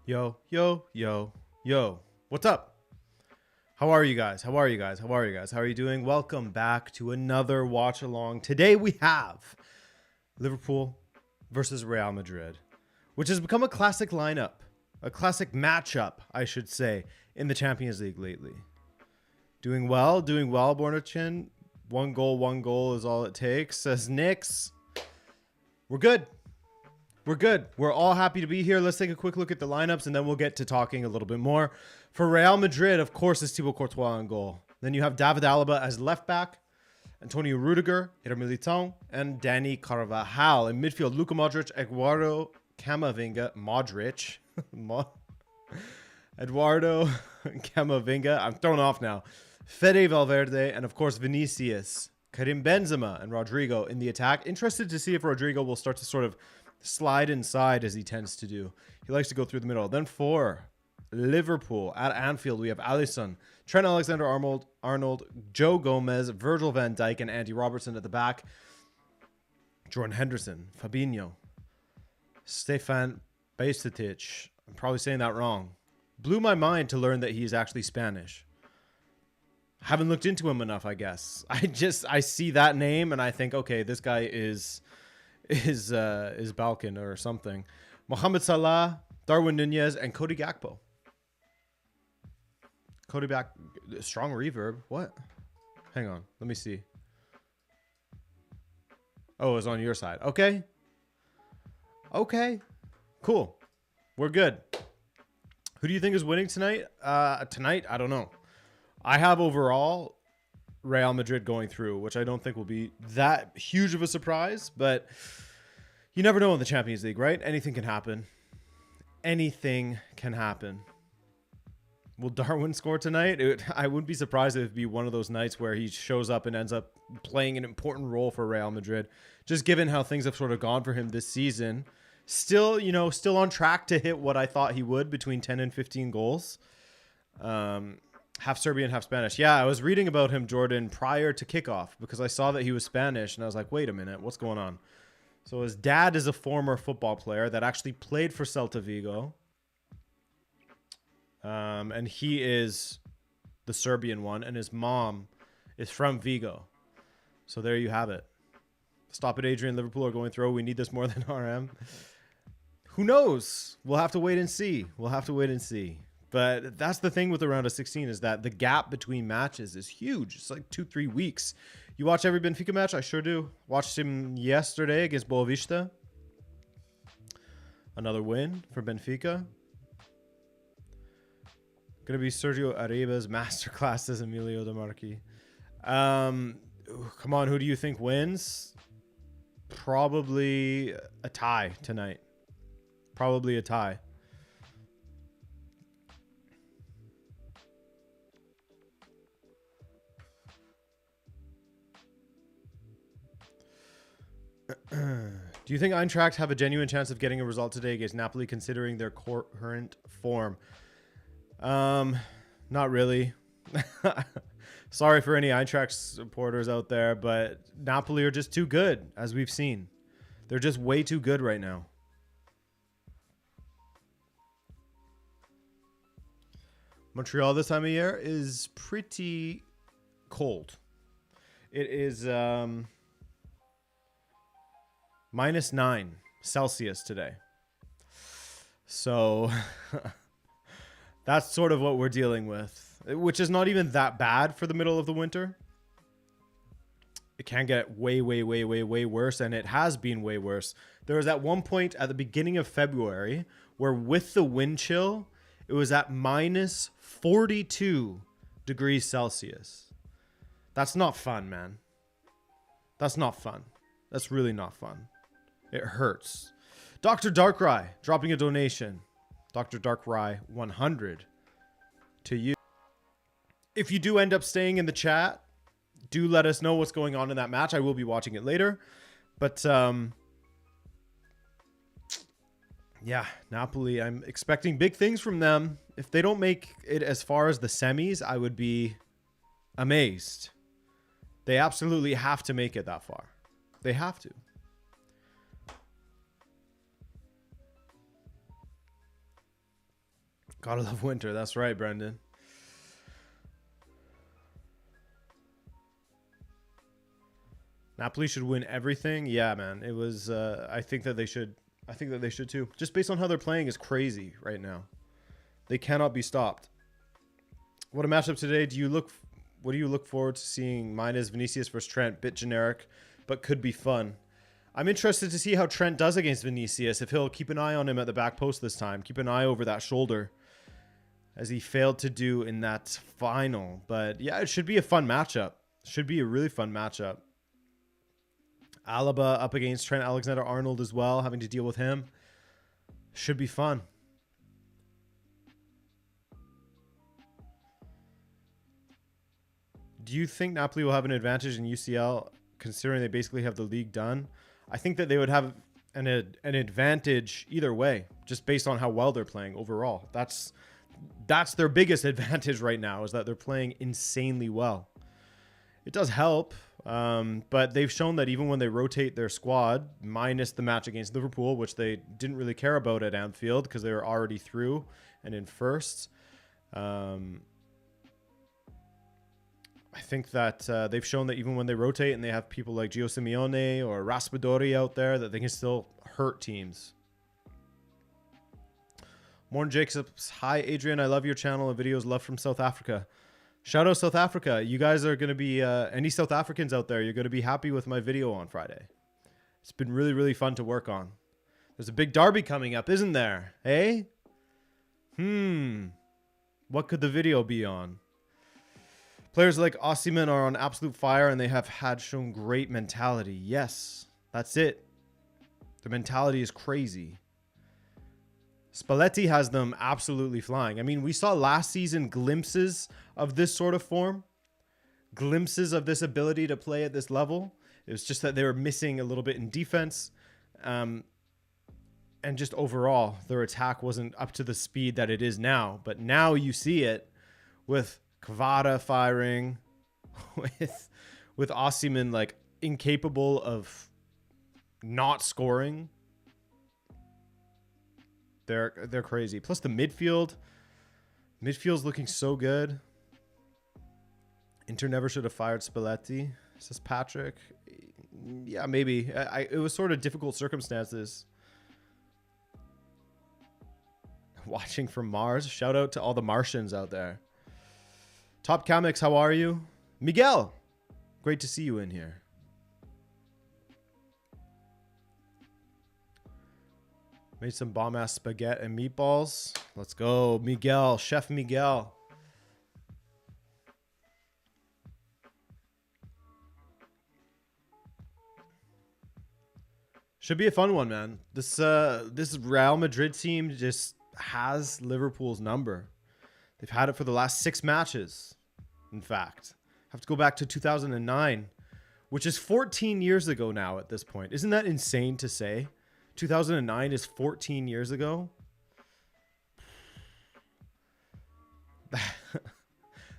Yo, yo, yo, yo. What's up? How are you guys? How are you guys? How are you guys? How are you doing? Welcome back to another watch along. Today we have Liverpool versus Real Madrid, which has become a classic lineup, a classic matchup, I should say, in the Champions League lately. Doing well, Bornachin. One goal is all it takes, says Nix. We're good. We're good. We're all happy to be here. Let's take a quick look at the lineups, and then we'll get to talking a little bit more. For Real Madrid, of course, it's Thibaut Courtois on goal. Then you have David Alaba as left back, Antonio Rudiger, Eder Militão, and Dani Carvajal. In midfield, Luka Modric, Eduardo Camavinga, Eduardo Camavinga. I'm thrown off now. Fede Valverde, and of course, Vinicius, Karim Benzema, and Rodrigo in the attack. Interested to see if Rodrigo will start to sort of slide inside as he tends to do. He likes to go through the middle. Then for Liverpool at Anfield, we have Alisson, Trent Alexander-Arnold, Joe Gomez, Virgil van Dijk, and Andy Robertson at the back. Jordan Henderson, Fabinho, Stefan Bajcetic. I'm probably saying that wrong. Blew my mind to learn that he's actually Spanish. Haven't looked into him enough, I guess. I see that name and I think, okay, this guy is Balkan or something. Mohamed Salah, Darwin Nunez, and Cody Gakpo. Strong reverb. What? Hang on. Let me see. Oh, it's on your side. Okay. Okay. Cool. We're good. Who do you think is winning tonight? Tonight? I don't know. I have overall Real Madrid going through, which I don't think will be that huge of a surprise, but you never know in the Champions League, right? Anything can happen. Anything can happen. Will Darwin score tonight? I wouldn't be surprised if it'd be one of those nights where he shows up and ends up playing an important role for Real Madrid, just given how things have sort of gone for him this season. Still on track to hit what I thought he would, between 10 and 15 goals. Half Serbian, half Spanish. Yeah, I was reading about him, Jordan, prior to kickoff because I saw that he was Spanish, and I was like, wait a minute, what's going on? So his dad is a former football player that actually played for Celta Vigo. And he is the Serbian one, and his mom is from Vigo. So there you have it. Stop it, Adrian. Liverpool are going through. We need this more than RM. Who knows? We'll have to wait and see. But that's the thing with the round of 16 is that the gap between matches is huge. It's like 2-3 weeks. You watch every Benfica match? I sure do. Watched him yesterday against Boavista. Another win for Benfica. Going to be Sergio Arriba's masterclass, as Emilio De Marchi. Come on, who do you think wins? Probably a tie tonight. Probably a tie. Do you think Eintracht have a genuine chance of getting a result today against Napoli, considering their current form? Not really. Sorry for any Eintracht supporters out there, but Napoli are just too good, as we've seen. They're just way too good right now. Montreal this time of year is pretty cold. It is -9 Celsius today. So that's sort of what we're dealing with, which is not even that bad for the middle of the winter. It can get way worse, and it has been way worse. There was at one point at the beginning of February where with the wind chill, it was at -42 degrees Celsius. That's not fun, man. That's not fun. That's really not fun. It hurts. Dr. Darkrai dropping a donation. Dr. Darkrai 100 to you. If you do end up staying in the chat, do let us know what's going on in that match. I will be watching it later. But yeah, Napoli, I'm expecting big things from them. If they don't make it as far as the semis, I would be amazed. They absolutely have to make it that far. They have to. Gotta love winter. That's right, Brendan. Napoli should win everything. Yeah, man. It was. I think that they should. I think that they should too. Just based on how they're playing is crazy right now. They cannot be stopped. What a matchup today. What do you look forward to seeing? Mine is Vinicius versus Trent. Bit generic, but could be fun. I'm interested to see how Trent does against Vinicius. If he'll keep an eye on him at the back post this time. Keep an eye over that shoulder, as he failed to do in that final. But yeah, it should be a fun matchup. Should be a really fun matchup. Alaba up against Trent Alexander-Arnold as well, having to deal with him. Should be fun. Do you think Napoli will have an advantage in UCL, considering they basically have the league done? I think that they would have an advantage either way, just based on how well they're playing overall. That's their biggest advantage right now, is that they're playing insanely well. It does help. But they've shown that even when they rotate their squad, minus the match against Liverpool, which they didn't really care about at Anfield because they were already through and in first. I think that they've shown that even when they rotate and they have people like Gio Simeone or Raspadori out there, that they can still hurt teams. Morning Jacobs. Hi, Adrian. I love your channel and videos. Love from South Africa. Shout out South Africa. You guys are going to be, any South Africans out there, you're going to be happy with my video on Friday. It's been really, really fun to work on. There's a big derby coming up, isn't there? Hey? What could the video be on? Players like Osimhen are on absolute fire and they have shown great mentality. Yes, that's it. The mentality is crazy. Spalletti has them absolutely flying. I mean, we saw last season glimpses of this sort of form, glimpses of this ability to play at this level. It was just that they were missing a little bit in defense. And just overall, their attack wasn't up to the speed that it is now. But now you see it with Kvara firing, with Osimhen like incapable of not scoring. They're crazy. Plus the midfield's looking so good. Inter never should have fired Spalletti, says Patrick. Yeah, maybe. It was sort of difficult circumstances. Watching from Mars. Shout out to all the Martians out there. Top Comics, how are you? Miguel, great to see you in here. Made some bomb-ass spaghetti and meatballs. Let's go, Miguel, Chef Miguel. Should be a fun one, man. This Real Madrid team just has Liverpool's number. They've had it for the last 6 matches. In fact, have to go back to 2009, which is 14 years ago now at this point. Isn't that insane to say? 2009 is 14 years ago.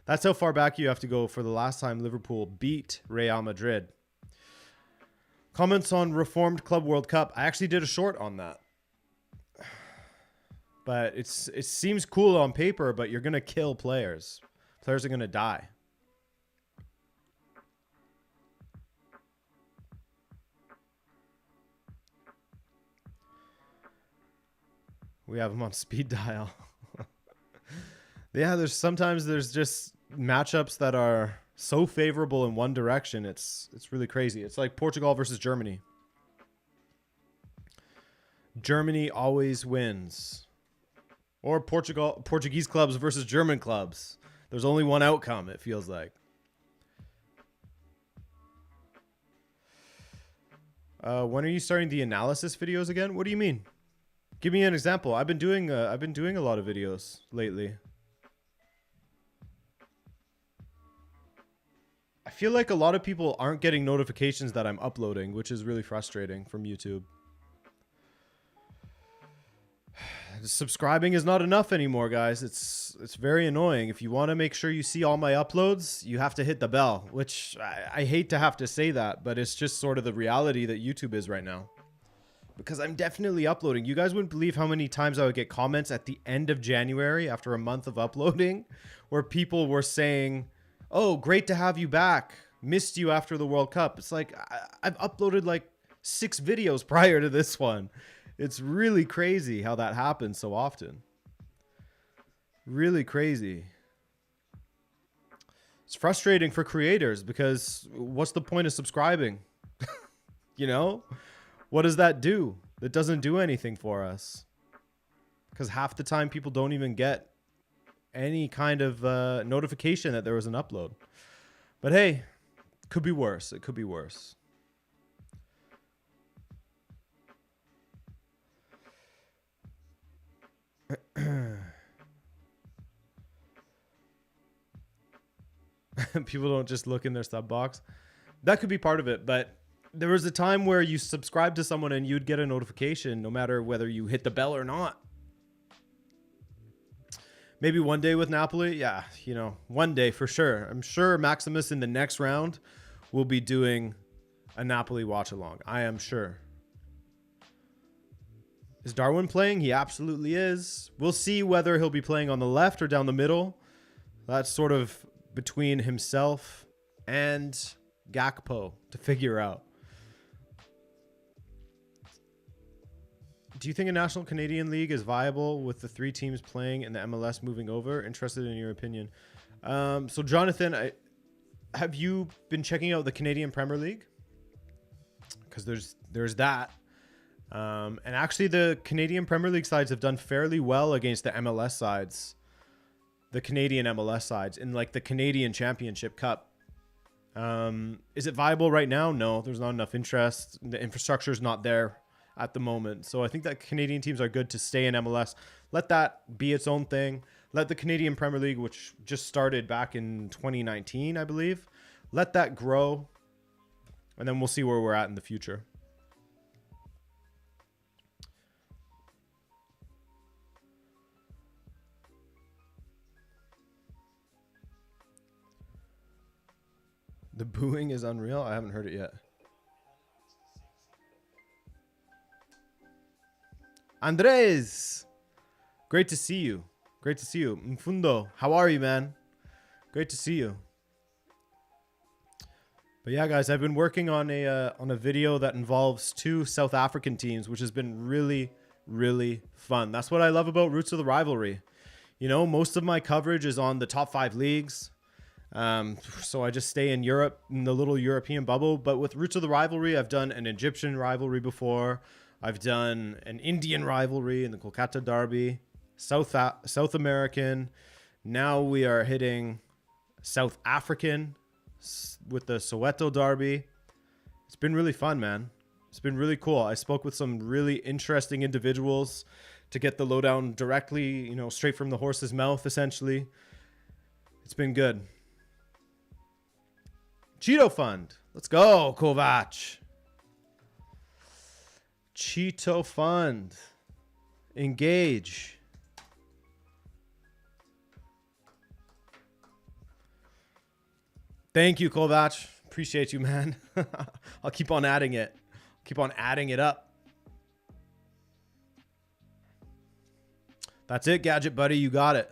That's how far back you have to go for the last time Liverpool beat Real Madrid. Comments on Reformed Club World Cup. I actually did a short on that. But it seems cool on paper, but you're going to kill players. Players are going to die. We have them on speed dial. Yeah, sometimes there's just matchups that are so favorable in one direction. It's really crazy. It's like Portugal versus Germany. Germany always wins. Or Portuguese clubs versus German clubs. There's only one outcome, it feels like. When are you starting the analysis videos again? What do you mean? Give me an example. I've been doing a lot of videos lately. I feel like a lot of people aren't getting notifications that I'm uploading, which is really frustrating from YouTube. Subscribing is not enough anymore, guys. It's very annoying. If you want to make sure you see all my uploads, you have to hit the bell, which I hate to have to say that, but it's just sort of the reality that YouTube is right now. because I'm definitely uploading. You guys wouldn't believe how many times I would get comments at the end of January after a month of uploading where people were saying, oh, great to have you back. Missed you after the World Cup. It's like I've uploaded like 6 videos prior to this one. It's really crazy how that happens so often. Really crazy. It's frustrating for creators because what's the point of subscribing? You know? What does that do? That doesn't do anything for us. Because half the time people don't even get any kind of notification that there was an upload. But hey, could be worse. It could be worse. People don't just look in their sub box. That could be part of it, but there was a time where you subscribe to someone and you'd get a notification no matter whether you hit the bell or not. Maybe one day with Napoli. Yeah, you know, one day for sure. I'm sure Maximus in the next round will be doing a Napoli watch along. I am sure. Is Darwin playing? He absolutely is. We'll see whether he'll be playing on the left or down the middle. That's sort of between himself and Gakpo to figure out. Do you think a National Canadian League is viable with the 3 teams playing and the MLS moving over? Interested in your opinion. So Jonathan, have you been checking out the Canadian Premier League? Because there's that. And actually the Canadian Premier League sides have done fairly well against the MLS sides. The Canadian MLS sides in like the Canadian Championship Cup. Is it viable right now? No, there's not enough interest. The infrastructure is not there at the moment. So I think that Canadian teams are good to stay in MLS. Let that be its own thing. Let the Canadian Premier League, which just started back in 2019, I believe, let that grow. And then we'll see where we're at in the future. The booing is unreal. I haven't heard it yet. Andres, great to see you. Great to see you. Mfundo, how are you, man? Great to see you. But yeah, guys, I've been working on a video that involves 2 South African teams, which has been really, really fun. That's what I love about Roots of the Rivalry. You know, most of my coverage is on the top 5 leagues. So I just stay in Europe, in the little European bubble. But with Roots of the Rivalry, I've done an Egyptian rivalry before. I've done an Indian rivalry in the Kolkata Derby, South American. Now we are hitting South African with the Soweto Derby. It's been really fun, man. It's been really cool. I spoke with some really interesting individuals to get the lowdown directly, you know, straight from the horse's mouth, essentially. It's been good. Cheeto Fund. Let's go, Kovac. Cheeto Fund. Engage. Thank you, Kovac. Appreciate you, man. I'll keep on adding it. Keep on adding it up. That's it, Gadget Buddy. You got it.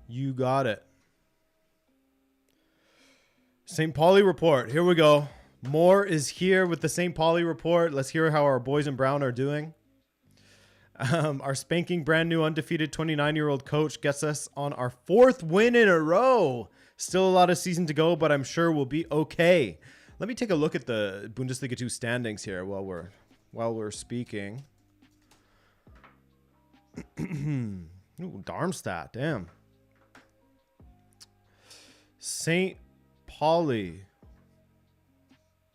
You got it. St. Pauli report. Here we go. Moore is here with the St. Pauli report. Let's hear how our boys in brown are doing. Our spanking brand new undefeated 29-year-old coach gets us on our 4th win in a row. Still a lot of season to go, but I'm sure we'll be okay. Let me take a look at the Bundesliga 2 standings here while we're speaking. Ooh, Darmstadt, damn. St. Pauli.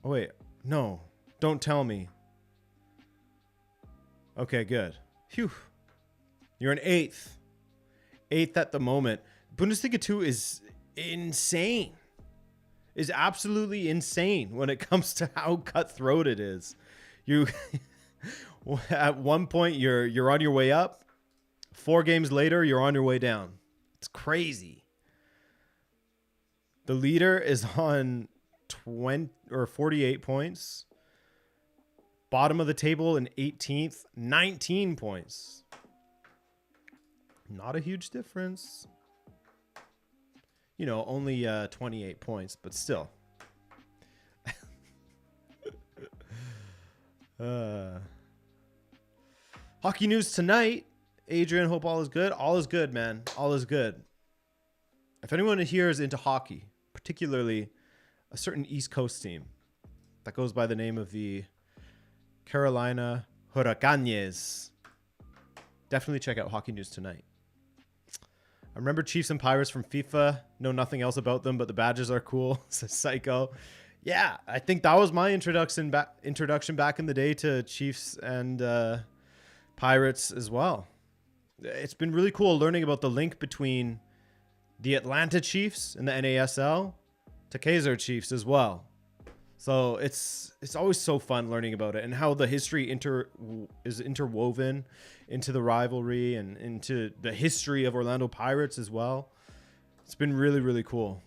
Oh, wait. No. Don't tell me. Okay, good. Phew. You're in 8th. 8th at the moment. Bundesliga 2 is insane. Is absolutely insane when it comes to how cutthroat it is. You at one point you're on your way up. 4 games later, you're on your way down. It's crazy. The leader is on 20 or 48 points. Bottom of the table in 18th, 19 points. Not a huge difference. You know, only 28 points, but still. Hockey news tonight. Adrian, hope all is good. All is good, man. All is good. If anyone here is into hockey, particularly a certain East Coast team that goes by the name of the Carolina Huracanes, definitely check out Hockey News Tonight. I remember Chiefs and Pirates from FIFA. Know nothing else about them, but the badges are cool. Says Psycho. Yeah, I think that was my introduction back in the day to Chiefs and Pirates as well. It's been really cool learning about the link between the Atlanta Chiefs and the NASL to Kaiser Chiefs as well. So it's always so fun learning about it and how the history is interwoven into the rivalry and into the history of Orlando Pirates as well. It's been really, really cool.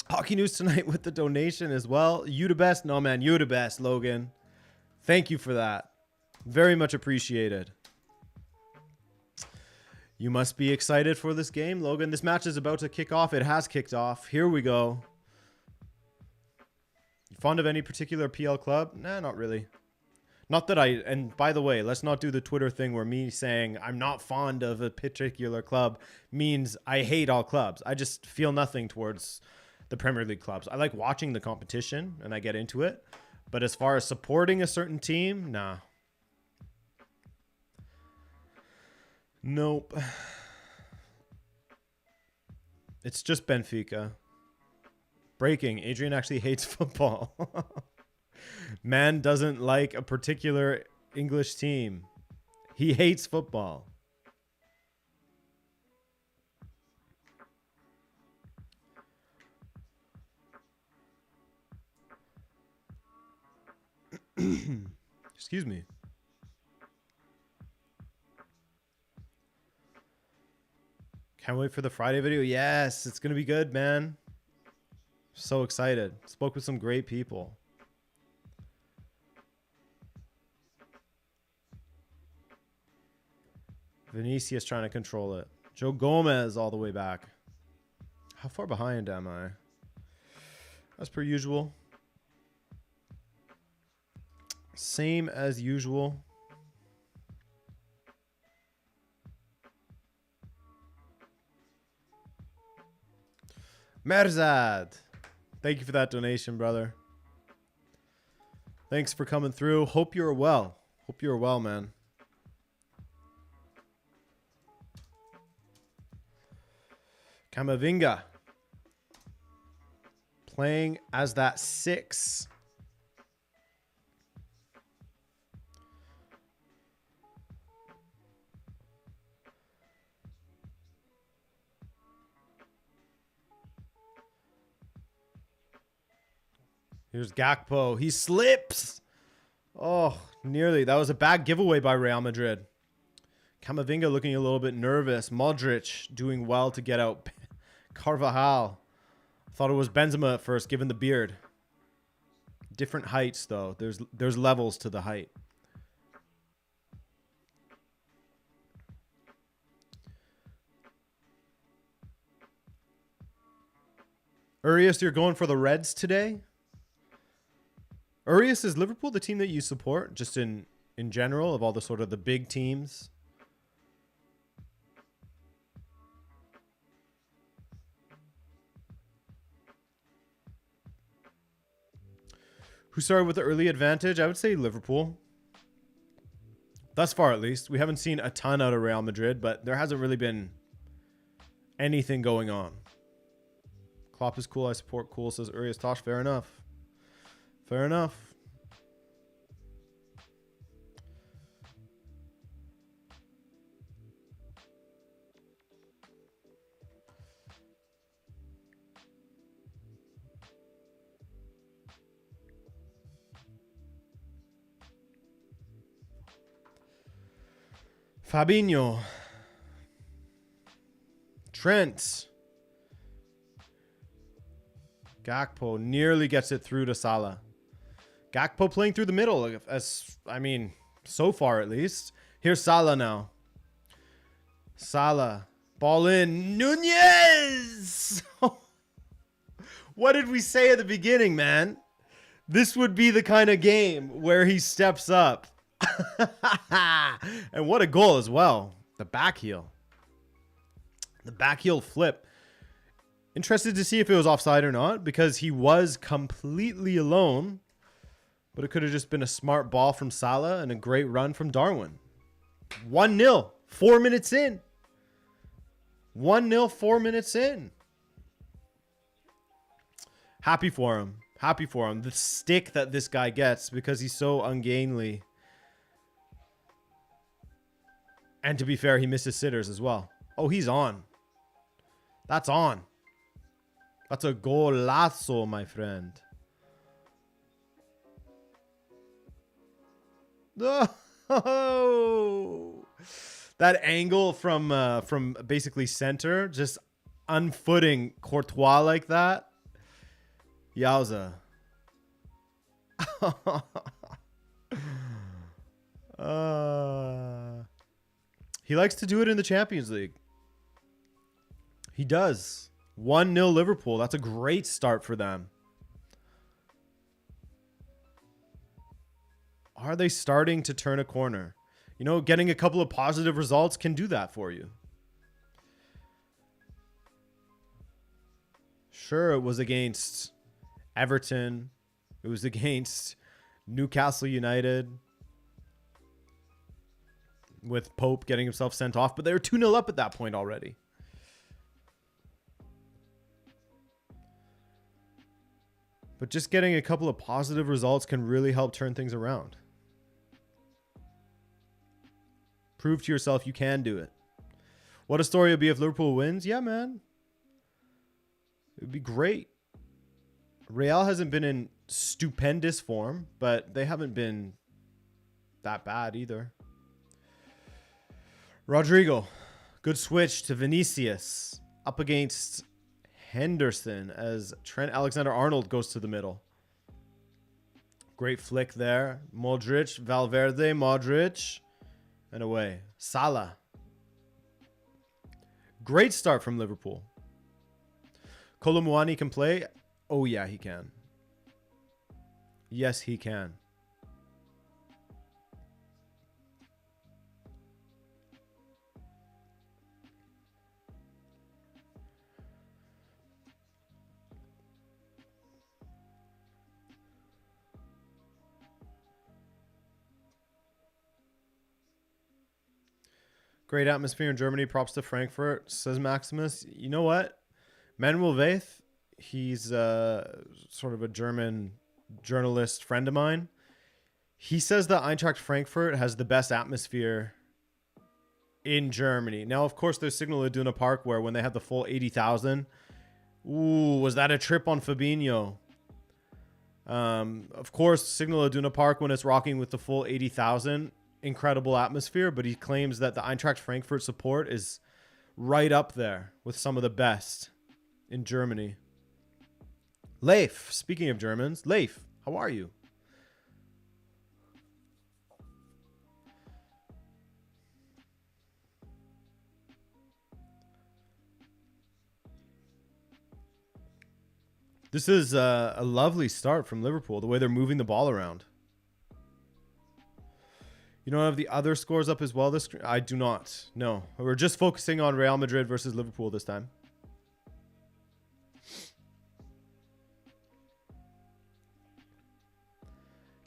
Hockey news tonight with the donation as well. You the best. No, man, you the best, Logan. Thank you for that. Very much appreciated. You must be excited for this game, Logan. This match is about to kick off. It has kicked off. Here we go. You fond of any particular PL club? Nah, not really. Not that and by the way, let's not do the Twitter thing where me saying I'm not fond of a particular club means I hate all clubs. I just feel nothing towards the Premier League clubs. I like watching the competition and I get into it. But as far as supporting a certain team, nah. Nope. It's just Benfica. Breaking. Adrian actually hates football. Man doesn't like a particular English team. He hates football. Excuse me. Can't wait for the Friday video. Yes, it's going to be good, man. So excited. Spoke with some great people. Vinicius trying to control it. Joe Gomez all the way back. How far behind am I? As per usual. Same as usual. Merzad. Thank you for that donation, brother. Thanks for coming through. Hope you're well. Hope you're well, man. Camavinga. Playing as that 6. Here's Gakpo. He slips. Oh, nearly. That was a bad giveaway by Real Madrid. Camavinga looking a little bit nervous. Modric doing well to get out. Carvajal. Thought it was Benzema at first, given the beard. Different heights, though. There's levels to the height. Urias, you're going for the Reds today? Urias, is Liverpool the team that you support, just in general, of all the sort of the big teams? Who started with the early advantage? I would say Liverpool. Thus far, at least. We haven't seen a ton out of Real Madrid, but there hasn't really been anything going on. Klopp is cool. I support cool, says Urias Tosh. Fair enough. Fair enough. Fabinho. Trent. Gakpo nearly gets it through to Salah. Gakpo playing through the middle, as I mean, so far at least. Here's Salah now. Salah. Ball in. Nunez! What did we say at the beginning, man? This would be the kind of game where he steps up. And what a goal as well. The back heel. The back heel flip. Interested to see if it was offside or not, because he was completely alone. But it could have just been a smart ball from Salah and a great run from Darwin. 1-0, 4 minutes in. 1-0, 4 minutes in. Happy for him. Happy for him. The stick that this guy gets because he's so ungainly. And to be fair, he misses sitters as well. Oh, he's on. That's on. That's a golazo, my friend. Oh, that angle from basically center, just unfooting Courtois like that. Yowza. He likes to do it in the Champions League. He does. 1-0 Liverpool. That's a great start for them. Are they starting to turn a corner? You know, getting a couple of positive results can do that for you. Sure, it was against Everton. It was against Newcastle United, with Pope getting himself sent off. But they were 2-0 up at that point already. But just getting a couple of positive results can really help turn things around. Prove to yourself you can do it. What a story it would be if Liverpool wins. Yeah, man. It would be great. Real hasn't been in stupendous form, but they haven't been that bad either. Rodrigo. Good switch to Vinicius. Up against Henderson as Trent Alexander-Arnold goes to the middle. Great flick there. Modric, Valverde, Modric. And away. Salah. Great start from Liverpool. Kolo Muani can play. Oh, yeah, he can. Yes, he can. Great atmosphere in Germany. Props to Frankfurt, says Maximus. You know what? Manuel Veith, he's sort of a German journalist friend of mine. He says that Eintracht Frankfurt has the best atmosphere in Germany. Now, of course, there's Signal Iduna Park where when they had the full 80,000. Ooh, was that a trip on Fabinho? Of course, Signal Iduna Park when it's rocking with the full 80,000. Incredible atmosphere, but he claims that the Eintracht Frankfurt support is right up there with some of the best in Germany. Leif, speaking of Germans, Leif, how are you? This is a lovely start from Liverpool, the way they're moving the ball around. You don't have the other scores up as well? I do not. No. We're just focusing on Real Madrid versus Liverpool this time.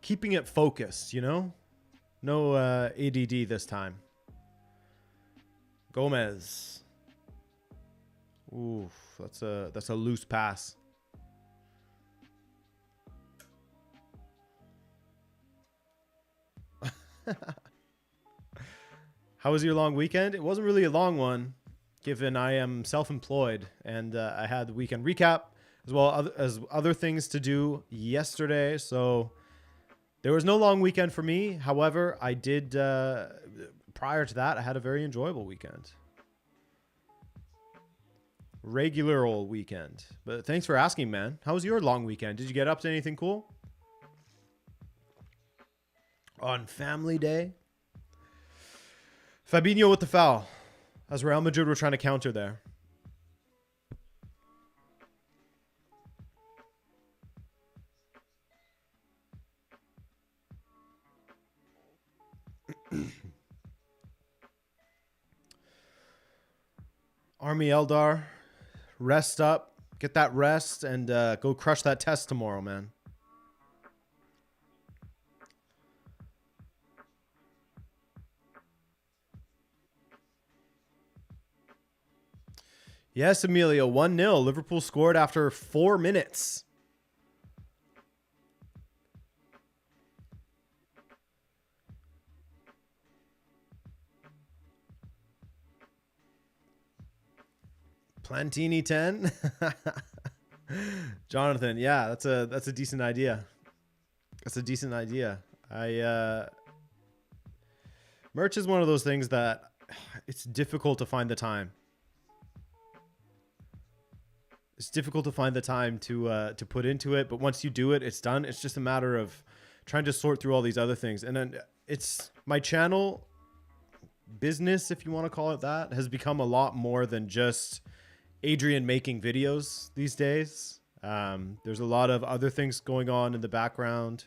Keeping it focused, you know? No ADD this time. Gomez. Oof, that's a loose pass. How was your long weekend? It wasn't really a long one, given I am self-employed and I had the weekend recap as well as other things to do yesterday. So there was no long weekend for me. However, I did, prior to that, I had a very enjoyable weekend. Regular old weekend. But thanks for asking, man. How was your long weekend? Did you get up to anything cool? on family day. Fabinho with the foul, as Real Madrid were trying to counter there. Army Eldar, rest up, get that rest, and go crush that test tomorrow, man. Yes, Emilio, 1-0. Liverpool scored after 4 minutes. Plantini 10. Jonathan, yeah, that's a decent idea. That's a decent idea. Merch is one of those things that it's difficult to find the time. It's difficult to find the time to put into it, but once you do it, it's done. It's just a matter of trying to sort through all these other things. And then it's my channel business, if you want to call it that, has become a lot more than just Adrian making videos these days. There's a lot of other things going on in the background,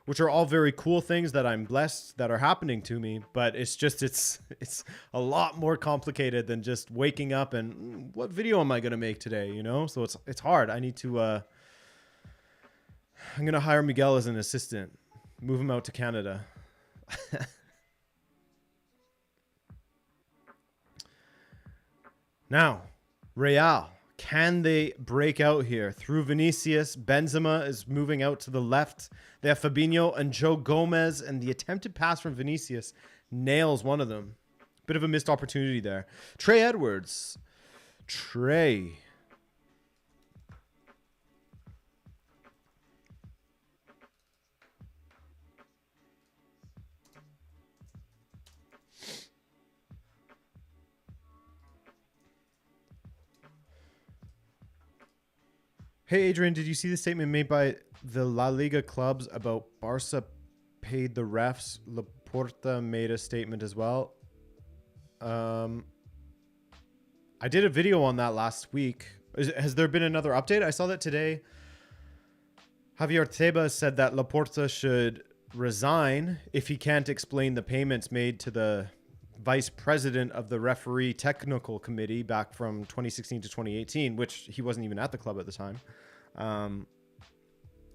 which are all very cool things that I'm blessed that are happening to me. But it's just, it's a lot more complicated than just waking up and what video am I going to make today? You know? So it's hard. I need to, I'm going to hire Miguel as an assistant, move him out to Canada. Now, Real, can they break out here? Through Vinicius, Benzema is moving out to the left. They have Fabinho and Joe Gomez, and the attempted pass from Vinicius nails one of them. Bit of a missed opportunity there. Trey Edwards. Trey. Hey, Adrian, did you see the statement made by the La Liga clubs about Barca paid the refs? Laporta made a statement as well. I did a video on that last week. Has there been another update? I saw that today. Javier Tebas said that Laporta should resign if he can't explain the payments made to the vice president of the referee technical committee back from 2016 to 2018, which he wasn't even at the club at the time.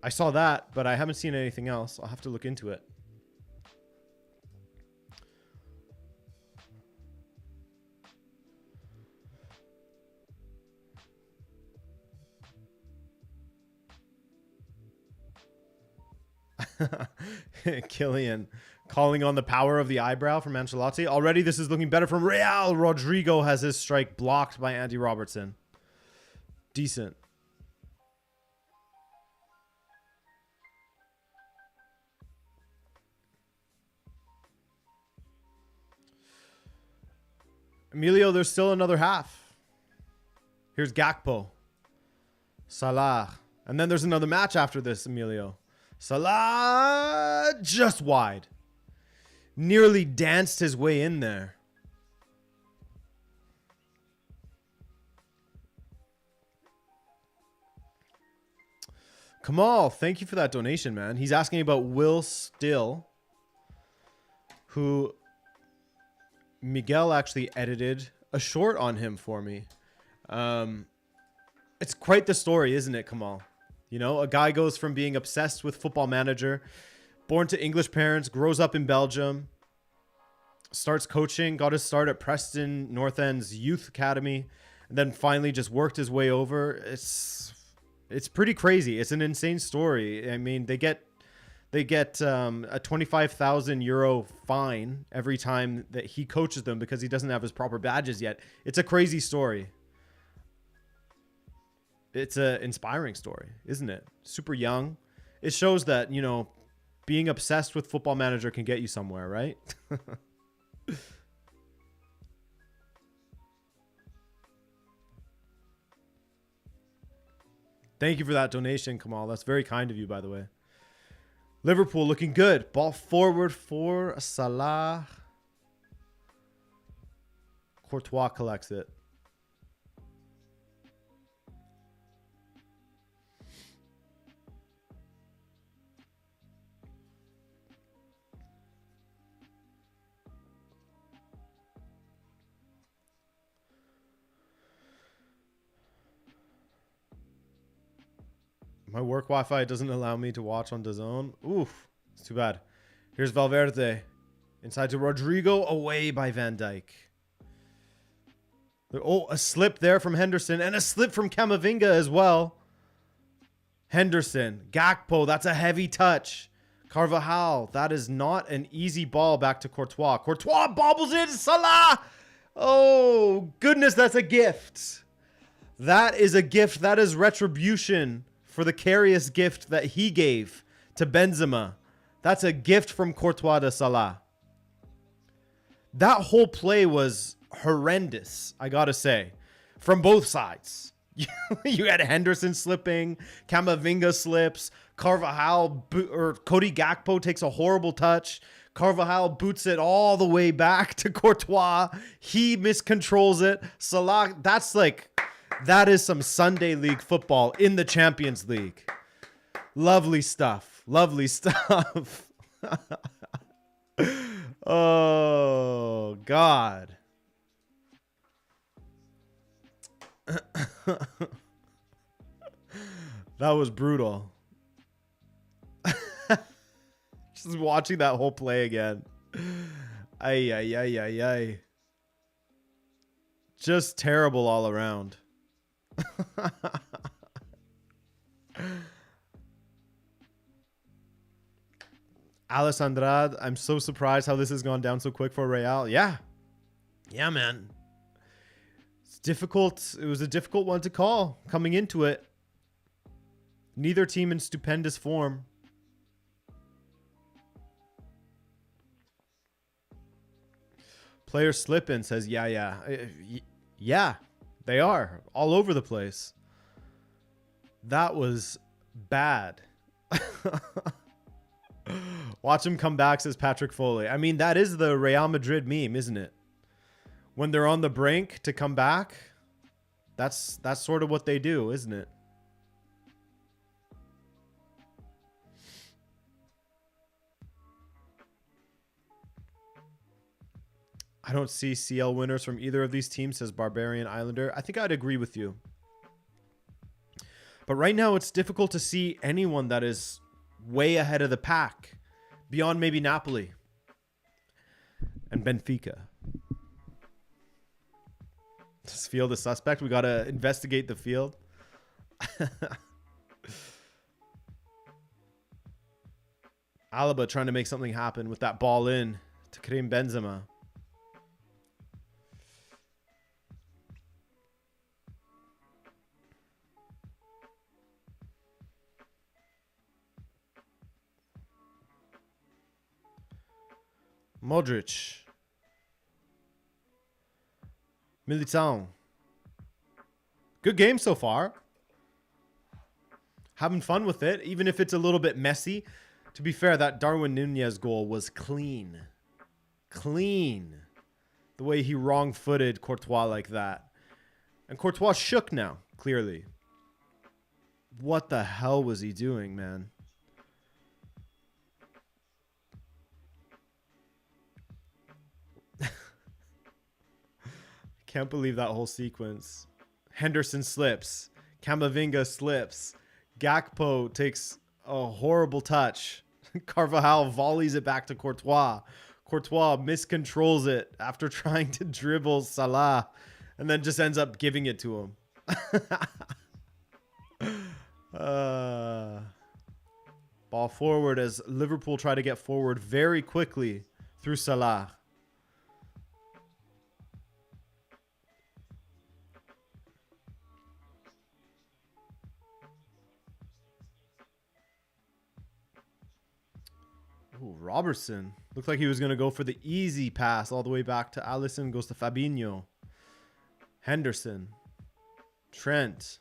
I saw that, but I haven't seen anything else. I'll have to look into it. Killian calling on the power of the eyebrow from Ancelotti. Already this is looking better from Real. Rodrigo has his strike blocked by Andy Robertson. Decent. Emilio, there's still another half. Here's Gakpo. Salah. And then there's another match after this, Emilio. Salah just wide. Nearly danced his way in there. Kamal, thank you for that donation, man. He's asking about Will Still, who Miguel actually edited a short on him for me. It's quite the story, isn't it, Kamal? You know, a guy goes from being obsessed with Football Manager, born to English parents, grows up in Belgium, starts coaching, got his start at Preston North End's youth academy, and then finally just worked his way over. It's pretty crazy. It's an insane story. I mean, they get a 25,000 euro fine every time that he coaches them because he doesn't have his proper badges yet. It's a crazy story. It's an inspiring story, isn't it? Super young. It shows that, you know, being obsessed with Football Manager can get you somewhere, right? Thank you for that donation, Kamal. That's very kind of you, by the way. Liverpool looking good. Ball forward for Salah. Courtois collects it. My work Wi-Fi doesn't allow me to watch on DAZN. Oof, it's too bad. Here's Valverde. Inside to Rodrigo, away by Van Dijk. Oh, a slip there from Henderson and a slip from Camavinga as well. Henderson, Gakpo, that's a heavy touch. Carvajal, that is not an easy ball back to Courtois. Courtois bobbles in, Salah. Oh, goodness, that's a gift. That is a gift. That is retribution for the carious gift that he gave to Benzema. That's a gift from Courtois to Salah. That whole play was horrendous, I gotta say, from both sides. You had Henderson slipping, Camavinga slips, Carvajal or Cody Gakpo takes a horrible touch. Carvajal boots it all the way back to Courtois. He miscontrols it. Salah, that is some Sunday League football in the Champions League. Lovely stuff. Lovely stuff. Oh, God. That was brutal. Just watching that whole play again. Ay, ay, ay, ay, ay. Just terrible all around. Alessandra, I'm so surprised how this has gone down so quick for Real. Yeah. Yeah, man. It's difficult. It was a difficult one to call coming into it. Neither team in stupendous form. Player Slippin says, yeah. Yeah, they are all over the place. That was bad. Watch him come back, says Patrick Foley. I mean, that is the Real Madrid meme, isn't it? When they're on the brink to come back, that's sort of what they do, isn't it? I don't see CL winners from either of these teams, says Barbarian Islander. I think I'd agree with you. But right now, it's difficult to see anyone that is way ahead of the pack, beyond maybe Napoli and Benfica. This field is suspect. We got to investigate the field. Alaba trying to make something happen with that ball in to Karim Benzema. Modric. Militão. Good game so far. Having fun with it, even if it's a little bit messy. To be fair, that Darwin Nunez goal was clean. Clean. The way he wrong-footed Courtois like that. And Courtois shook now, clearly. What the hell was he doing, man? Can't believe that whole sequence. Henderson slips. Camavinga slips. Gakpo takes a horrible touch. Carvajal volleys it back to Courtois. Courtois miscontrols it after trying to dribble Salah and then just ends up giving it to him. Ball forward as Liverpool try to get forward very quickly through Salah. Ooh, Robertson. Looked like he was going to go for the easy pass all the way back to Alisson. Goes to Fabinho. Henderson. Trent.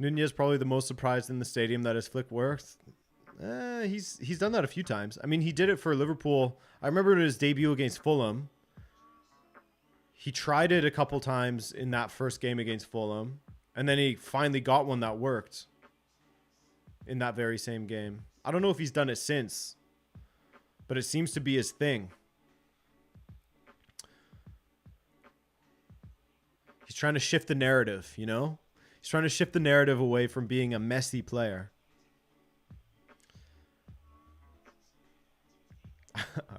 Nunez probably the most surprised in the stadium that his flick worked. He's done that a few times. I mean, he did it for Liverpool. I remember in his debut against Fulham. He tried it a couple times in that first game against Fulham. And then he finally got one that worked in that very same game. I don't know if he's done it since, but it seems to be his thing. He's trying to shift the narrative, you know? He's trying to shift the narrative away from being a messy player.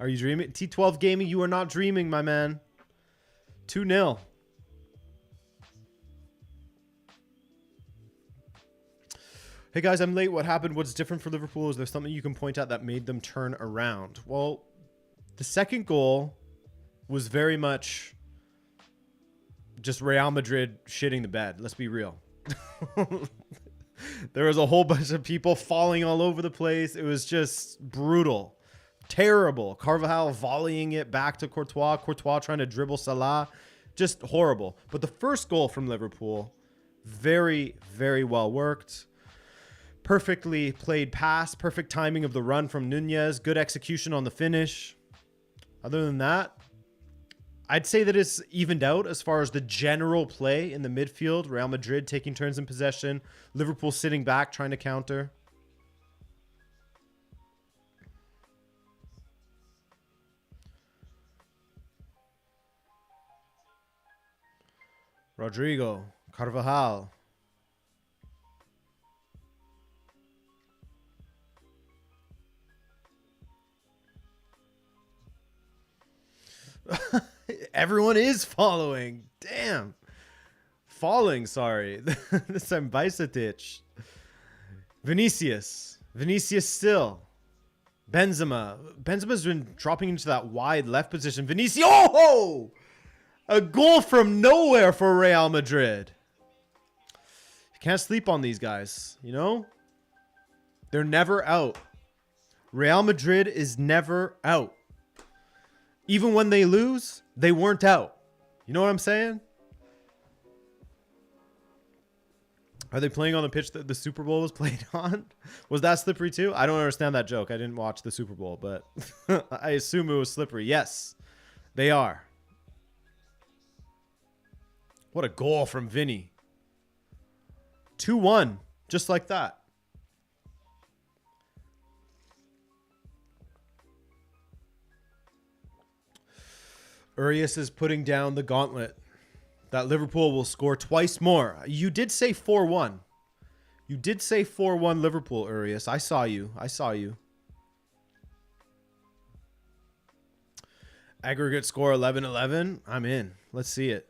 Are you dreaming? T12 Gaming, you are not dreaming, my man. 2-0. Hey guys, I'm late. What happened? What's different for Liverpool? Is there something you can point out that made them turn around? Well, the second goal was very much just Real Madrid shitting the bed. Let's be real. There was a whole bunch of people falling all over the place. It was just brutal. Terrible. Carvajal volleying it back to Courtois. Courtois trying to dribble Salah. Just horrible. But the first goal from Liverpool, very, very well worked. Perfectly played pass. Perfect timing of the run from Nunez. Good execution on the finish. Other than that, I'd say that it's evened out as far as the general play in the midfield. Real Madrid taking turns in possession. Liverpool sitting back trying to counter. Rodrigo, Carvajal. Everyone is following. Damn. Falling, sorry. This time Bajcetic. Vinicius. Vinicius still. Benzema. Benzema's been dropping into that wide left position. Vinicius. Oh! A goal from nowhere for Real Madrid. You can't sleep on these guys, you know? They're never out. Real Madrid is never out. Even when they lose, they weren't out. You know what I'm saying? Are they playing on the pitch that the Super Bowl was played on? Was that slippery too? I don't understand that joke. I didn't watch the Super Bowl, but I assume it was slippery. Yes, they are. What a goal from Vinny. 2-1, just like that. Urias is putting down the gauntlet that Liverpool will score twice more. You did say 4-1. You did say 4-1 Liverpool, Urias. I saw you. I saw you. Aggregate score 11-11. I'm in. Let's see it.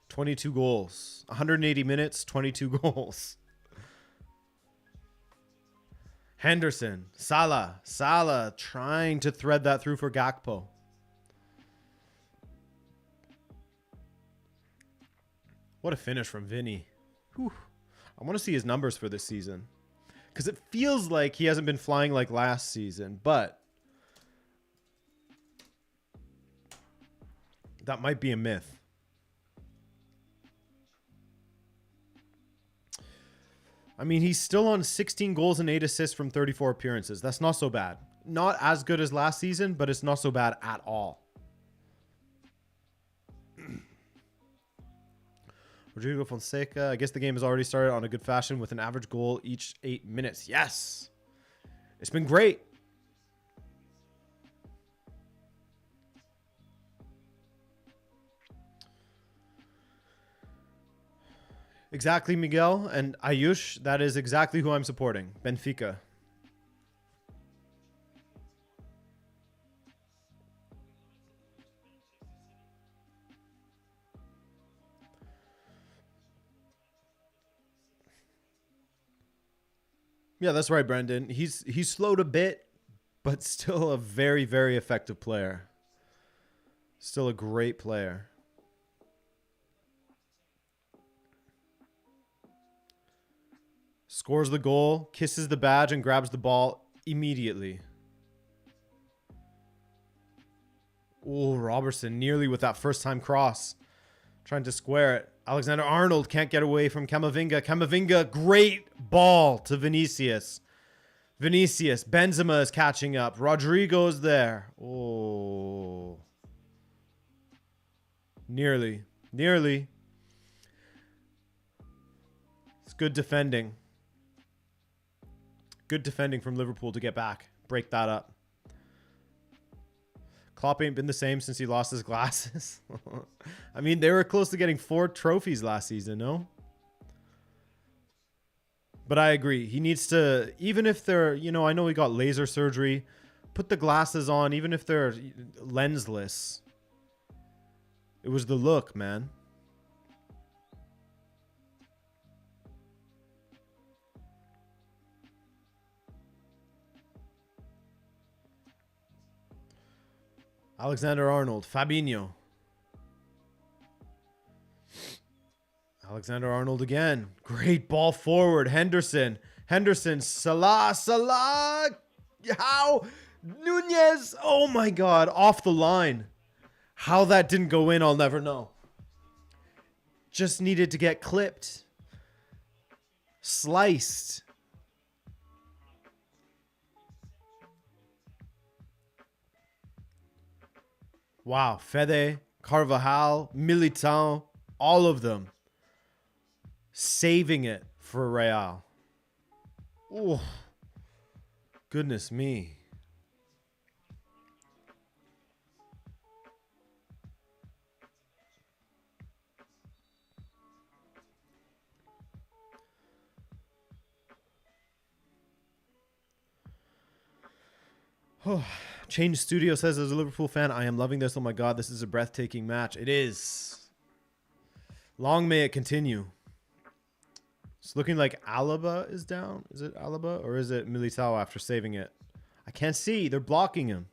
22 goals. 180 minutes, 22 goals. Henderson. Salah. Salah trying to thread that through for Gakpo. What a finish from Vinny. Whew. I want to see his numbers for this season. Because it feels like he hasn't been flying like last season. But that might be a myth. I mean, he's still on 16 goals and 8 assists from 34 appearances. That's not so bad. Not as good as last season, but it's not so bad at all. Rodrigo Fonseca. I guess the game has already started on a good fashion with an average goal each 8 minutes. Yes. It's been great. Exactly, Miguel and Ayush. That is exactly who I'm supporting. Benfica. Yeah, that's right, Brendan. He's slowed a bit, but still a very, very effective player. Still a great player. Scores the goal, kisses the badge, and grabs the ball immediately. Oh, Robertson nearly with that first-time cross. Trying to square it. Alexander-Arnold can't get away from Camavinga. Camavinga, great ball to Vinicius. Vinicius, Benzema is catching up. Rodrigo's there. Oh. Nearly. Nearly. It's good defending. Good defending from Liverpool to get back. Break that up. Klopp ain't been the same since he lost his glasses. I mean, they were close to getting 4 trophies last season, no? But I agree. He needs to, even if they're, you know, I know he got laser surgery. Put the glasses on, even if they're lensless. It was the look, man. Alexander-Arnold, Fabinho. Alexander-Arnold again. Great ball forward. Henderson. Henderson. Salah. Salah. How? Nunez. Oh my God. Off the line. How that didn't go in, I'll never know. Just needed to get clipped. Sliced. Wow, Fede, Carvajal, Militao, all of them saving it for Real. Oh, goodness me. Oh. Change Studio says, as a Liverpool fan, I am loving this. Oh my God, this is a breathtaking match. It is. Long may it continue. It's looking like Alaba is down. Is it Alaba or is it Militao after saving it? I can't see. They're blocking him.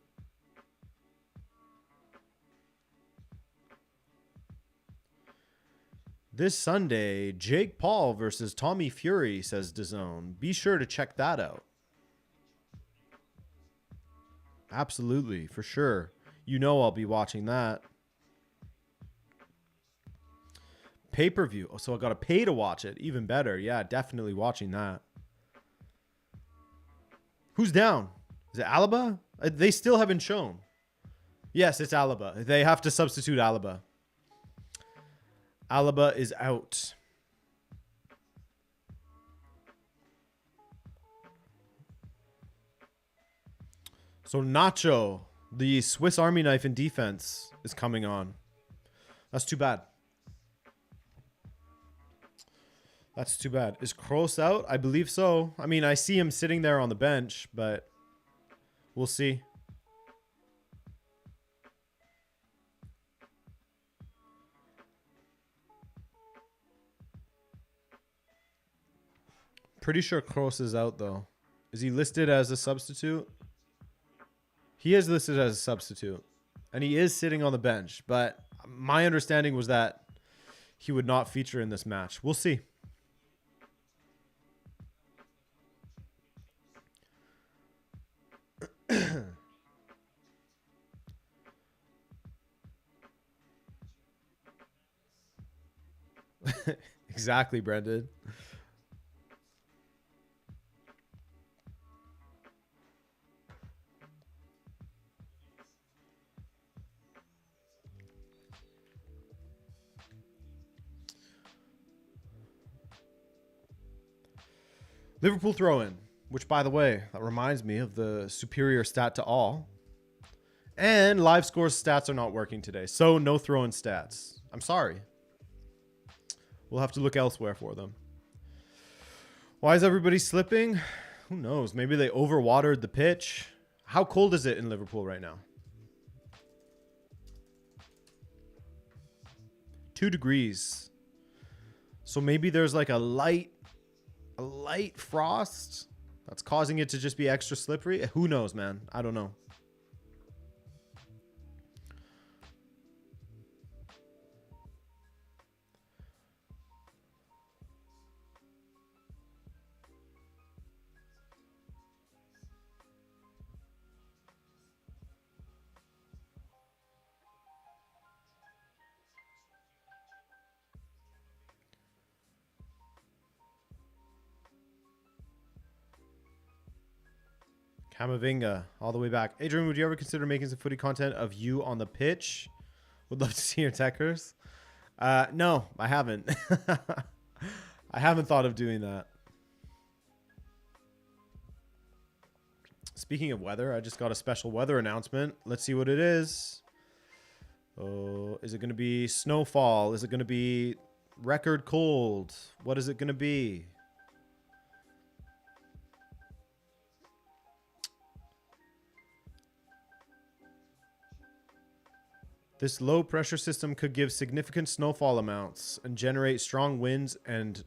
This Sunday, Jake Paul versus Tommy Fury, says DAZN. Be sure to check that out. Absolutely, for sure. You know I'll be watching that. Pay-per-view. Oh, so I got to pay to watch it. Even better. Yeah, definitely watching that. Who's down? Is it Alaba? They still haven't shown. Yes, it's Alaba. They have to substitute Alaba. Alaba is out. So Nacho, the Swiss Army knife in defense, is coming on. That's too bad. That's too bad. Is Kroos out? I believe so. I mean, I see him sitting there on the bench, but we'll see. Pretty sure Kroos is out, though. Is he listed as a substitute? He is listed as a substitute, and he is sitting on the bench. But my understanding was that he would not feature in this match. We'll see. Exactly, Brendan. Liverpool throw-in, which, by the way, that reminds me of the superior stat to all. And live scores stats are not working today, so no throw-in stats. I'm sorry. We'll have to look elsewhere for them. Why is everybody slipping? Who knows? Maybe they overwatered the pitch. How cold is it in Liverpool right now? 2 degrees. So maybe there's like a light frost that's causing it to just be extra slippery. Who knows, man? I don't know. Camavinga, all the way back. Adrian, would you ever consider making some footy content of you on the pitch? Would love to see your techers. No, I haven't. I haven't thought of doing that. Speaking of weather, I just got a special weather announcement. Let's see what it is. Oh, is it going to be snowfall? Is it going to be record cold? What is it going to be? This low pressure system could give significant snowfall amounts and generate strong winds and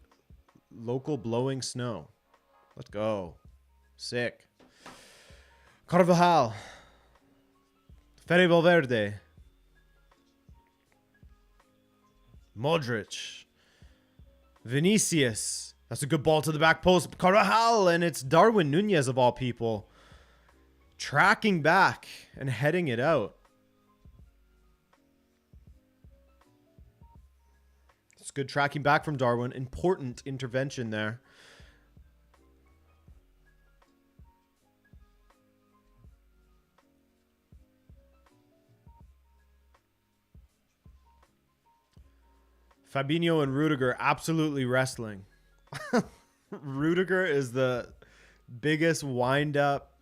local blowing snow. Let's go. Sick. Carvajal. Fede Valverde. Modric. Vinicius. That's a good ball to the back post. Carvajal, and it's Darwin Nunez of all people. Tracking back and heading it out. It's good tracking back from Darwin. Important intervention there. Fabinho and Rudiger absolutely wrestling. Rudiger is the biggest wind-up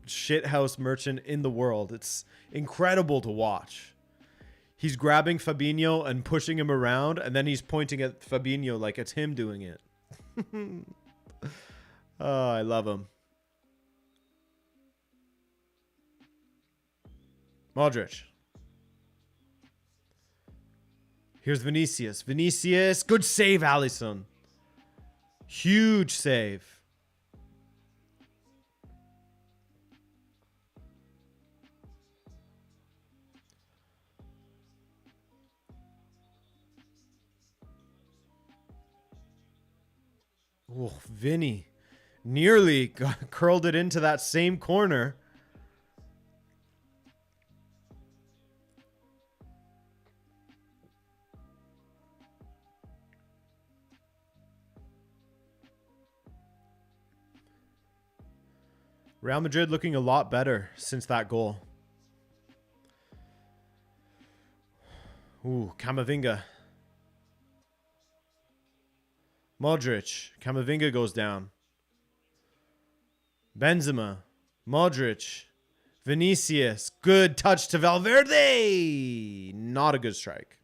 shithouse merchant in the world. It's incredible to watch. He's grabbing Fabinho and pushing him around, and then he's pointing at Fabinho like it's him doing it. Oh, I love him. Modric. Here's Vinicius. Vinicius. Good save, Alisson. Huge save. Oh, Vinny nearly curled it into that same corner. Real Madrid looking a lot better since that goal. Ooh, Camavinga. Modric. Camavinga goes down. Benzema. Modric. Vinicius. Good touch to Valverde. Not a good strike.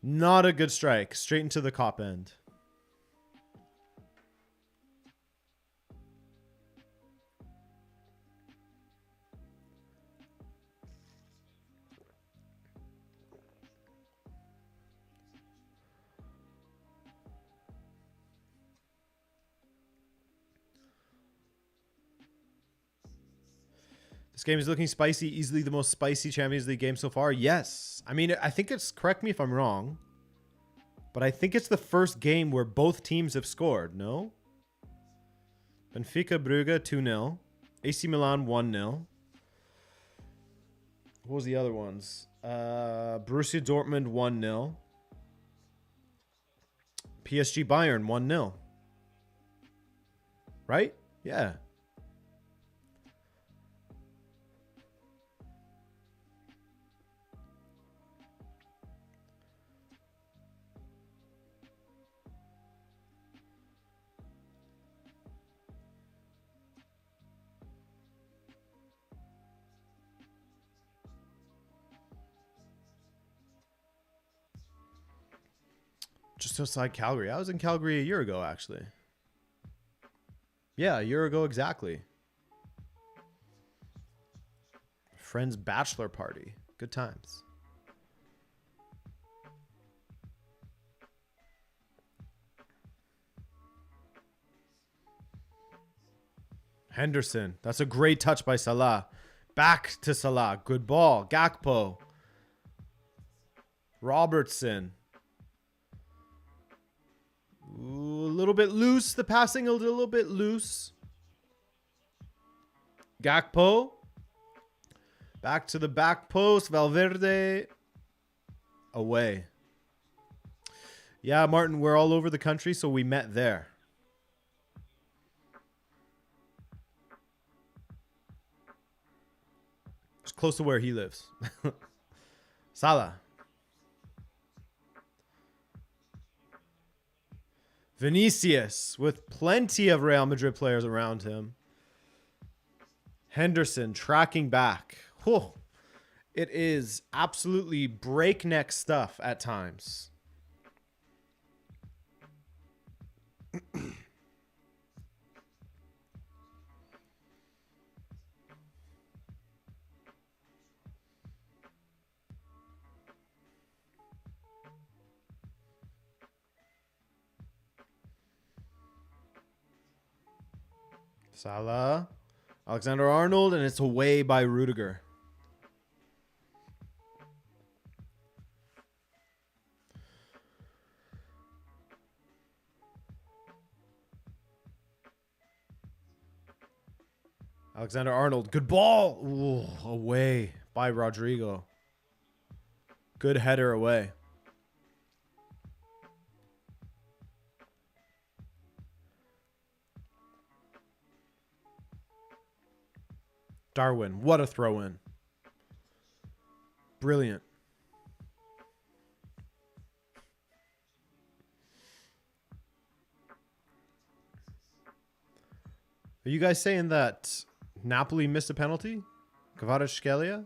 Not a good strike. Straight into the cop end. This game is looking spicy. Easily the most spicy Champions League game so far. Yes. I mean, I think it's, correct me if I'm wrong, but I think it's the first game where both teams have scored, no? Benfica Brugge 2-0. AC Milan 1-0. What was the other ones? Borussia Dortmund 1-0. PSG Bayern 1-0. Right? Yeah. Just outside Calgary. I was in Calgary a year ago, actually. Yeah, a year ago exactly. Friend's bachelor party. Good times. Henderson. That's a great touch by Salah. Back to Salah. Good ball. Gakpo. Robertson. Ooh, a little bit loose. The passing a little bit loose. Gakpo. Back to the back post. Valverde. Away. Yeah, Martin, we're all over the country, so we met there. close to where he lives. Salah. Vinicius with plenty of Real Madrid players around him. Henderson tracking back. Whew. It is absolutely breakneck stuff at times. Salah, Alexander-Arnold, and it's away by Rudiger. Alexander-Arnold, good ball. Ooh, away by Rodrigo. Good header away. Darwin, what a throw in. Brilliant. Are you guys saying that Napoli missed a penalty? Kvaratskhelia?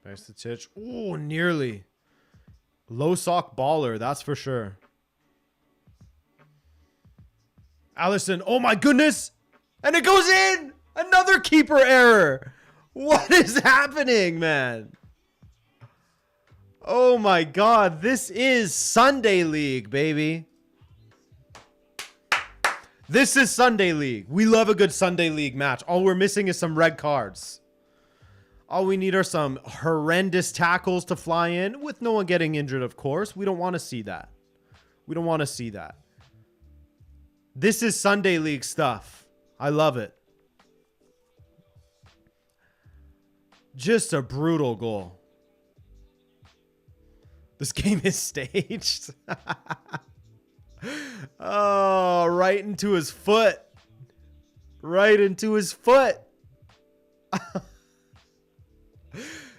Perisic. Oh, nearly. Low sock baller, that's for sure. Alisson. Oh my goodness. And it goes in. Another keeper error. What is happening, man? Oh my God. This is Sunday League, baby. This is Sunday League. We love a good Sunday League match. All we're missing is some red cards. All we need are some horrendous tackles to fly in with no one getting injured, of course. We don't want to see that. We don't want to see that. This is Sunday League stuff. I love it. Just a brutal goal. This game is staged. Oh, right into his foot. Right into his foot.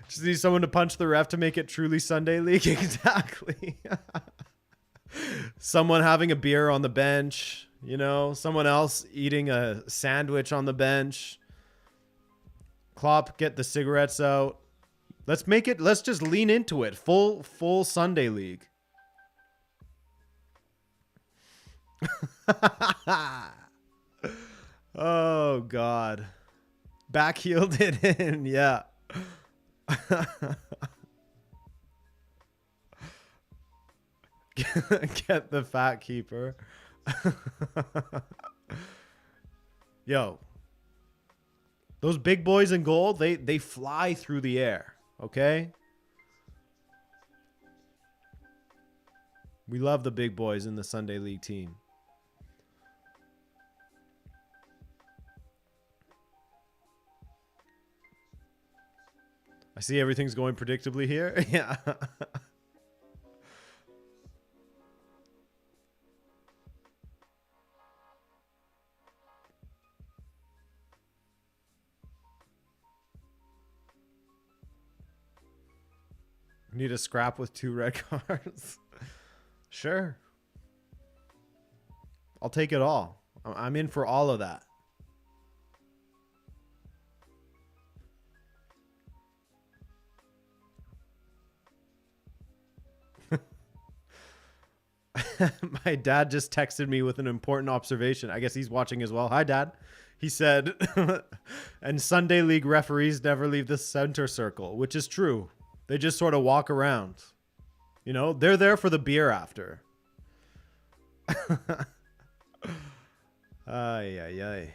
Just need someone to punch the ref to make it truly Sunday League. Exactly. Someone having a beer on the bench, you know, someone else eating a sandwich on the bench. Klopp, get the cigarettes out. Let's make it, let's just lean into it. Full Sunday League. Oh, God. Backheeled it in, yeah. Get the fat keeper. Yo, those big boys in goal, they fly through the air, okay? We love the big boys in the Sunday League team. I see everything's going predictably here. Yeah. Need a scrap with 2 red cards. Sure. I'll take it all. I'm in for all of that. My dad just texted me with an important observation. I guess he's watching as well. Hi, Dad. He said, and Sunday League referees never leave the center circle, which is true. They just sort of walk around. You know, they're there for the beer after. Ay, ay, ay.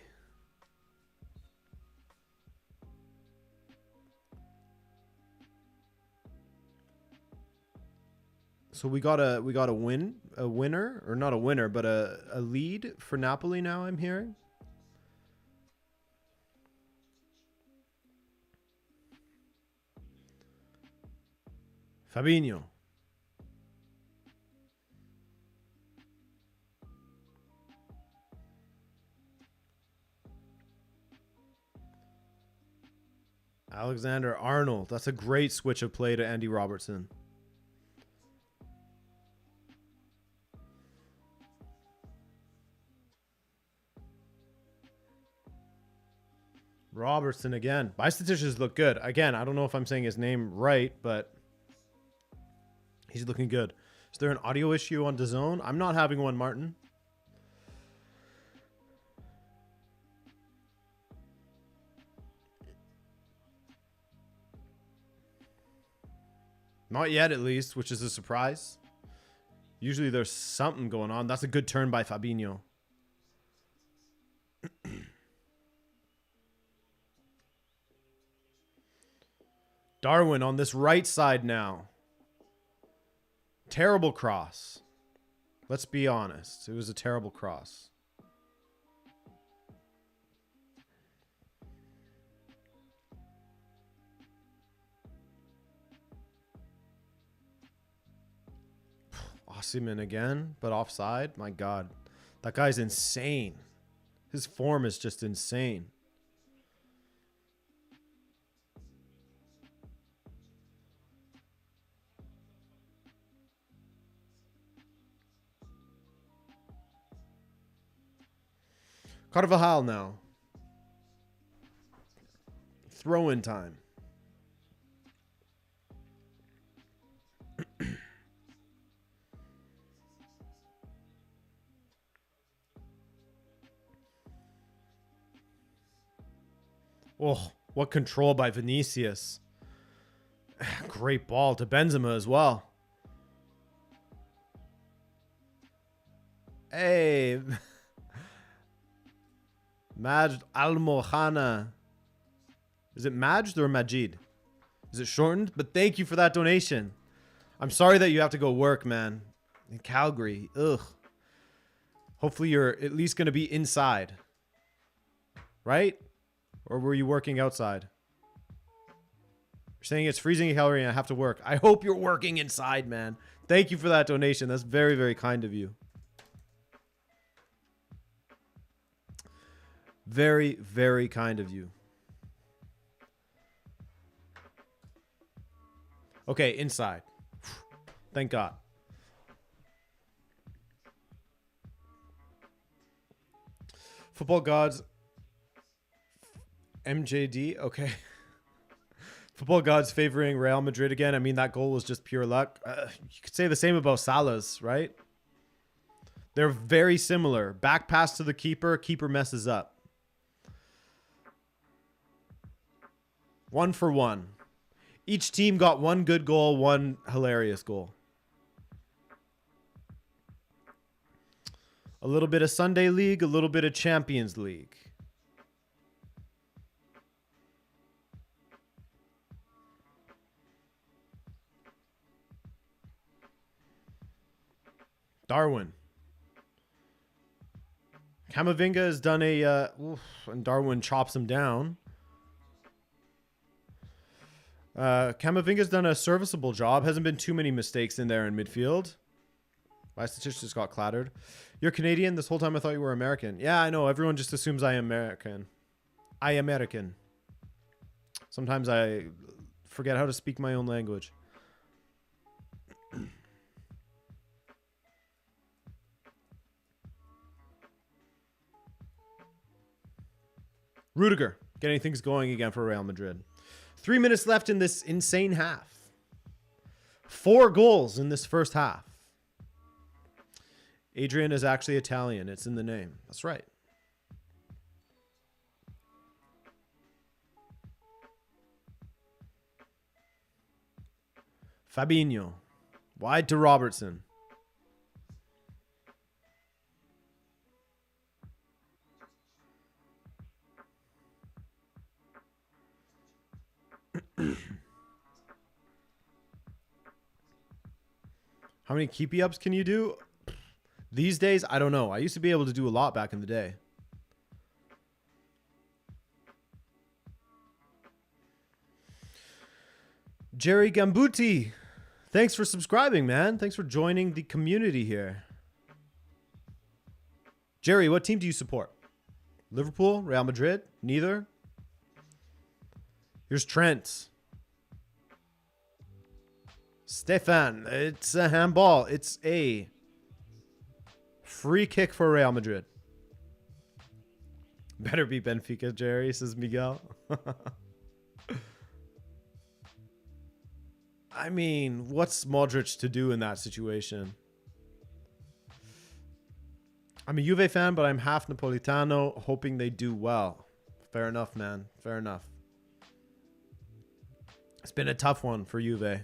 So we got a winner, or not a winner, but a lead for Napoli now, I'm hearing. Fabinho. Alexander Arnold. That's a great switch of play to Andy Robertson. Robertson again. My statistics look good. Again, I don't know if I'm saying his name right, but he's looking good. Is there an audio issue on DAZN? I'm not having one, Martin. Not yet, at least, which is a surprise. Usually there's something going on. That's a good turn by Fabinho. Darwin on this right side now. Terrible cross. Let's be honest. It was a terrible cross. Osimhen again, but offside. My God. That guy's insane. His form is just insane. Carvajal now. Throw-in time. Oh, what control by Vinicius. Great ball to Benzema as well. Hey. Majd Al-Mohana. Is it Majd or Majid? Is it shortened? But thank you for that donation. I'm sorry that you have to go work, man. In Calgary. Ugh. Hopefully you're at least going to be inside. Right? Or were you working outside? You're saying it's freezing in Calgary and I have to work. I hope you're working inside, man. Thank you for that donation. That's very, very kind of you. Very, very kind of you. Okay, inside. Thank God. Football gods. MJD. Okay. Football gods favoring Real Madrid again. I mean, that goal was just pure luck. You could say the same about Salah's, right? They're very similar. Back pass to the keeper. Keeper messes up. 1 for 1. Each team got one good goal, one hilarious goal. A little bit of Sunday League, a little bit of Champions League. Darwin. Camavinga has done a... and Darwin chops him down. Camavinga's done a serviceable job. Hasn't been too many mistakes in there in midfield. My statistics got clattered. You're Canadian? This whole time I thought you were American. Yeah, I know. Everyone just assumes I am American. American. Sometimes I forget how to speak my own language. Rudiger getting things going again for Real Madrid. 3 minutes left in this insane half. 4 goals in this first half. Adrian is actually Italian. It's in the name. That's right. Fabinho. Wide to Robertson. How many keepy ups can you do? These days, I don't know. I used to be able to do a lot back in the day. Jerry Gambuti. Thanks for subscribing, man. Thanks for joining the community here. Jerry, what team do you support? Liverpool? Real Madrid? Neither? Here's Trent. Stefan, it's a handball. It's a free kick for Real Madrid. Better be Benfica, Jerry, says Miguel. I mean, what's Modric to do in that situation? I'm a Juve fan, but I'm half Napolitano, hoping they do well. Fair enough, man. Fair enough. It's been a tough one for Juve.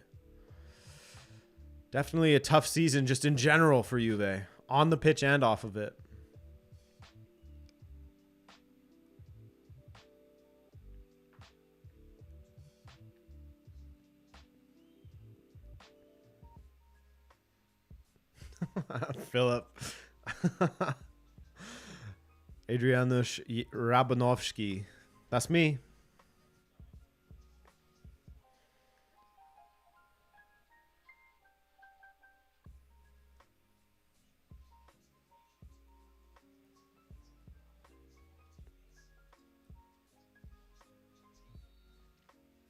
Definitely a tough season just in general for Juve. On the pitch and off of it. Philip. Adrianusz Rabonovski. That's me.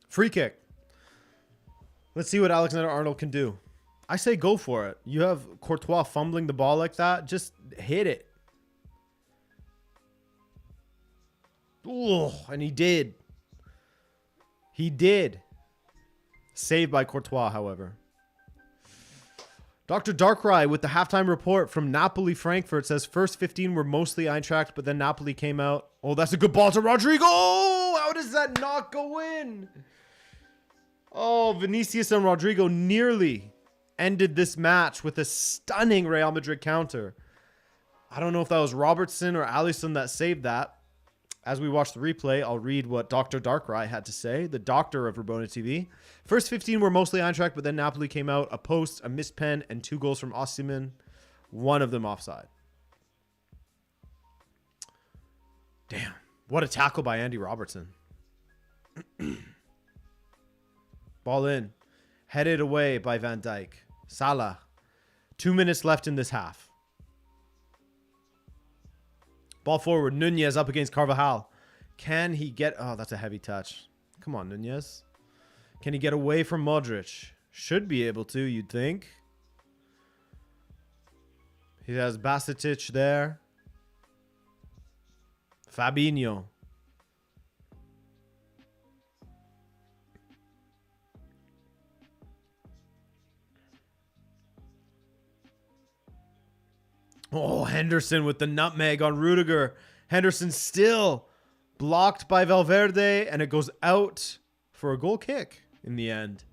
Free kick. Let's see what Alexander-Arnold can do. I say go for it. You have Courtois fumbling the ball like that. Just hit it. Oh, and he did. He did. Saved by Courtois, however. Dr. Darkrai with the halftime report from Napoli Frankfurt says first 15 were mostly Eintracht, but then Napoli came out. Oh, that's a good ball to Rodrigo. How does that not go in? Oh, Vinicius and Rodrigo nearly ended this match with a stunning Real Madrid counter. I don't know if that was Robertson or Alisson that saved that. As we watch the replay, I'll read what Dr. Darkrai had to say, the doctor of Rabona TV. First 15 were mostly Eintracht, but then Napoli came out. A post, a missed pen, and 2 goals from Osimhen. One of them offside. Damn. What a tackle by Andy Robertson. Ball in. Headed away by Van Dijk. Salah. 2 minutes left in this half. Ball forward. Nunez up against Carvajal. Can he get... Oh, that's a heavy touch. Come on, Nunez. Can he get away from Modric? Should be able to, you'd think. He has Basetic there. Fabinho. Oh, Henderson with the nutmeg on Rudiger. Henderson still blocked by Valverde, and it goes out for a goal kick in the end.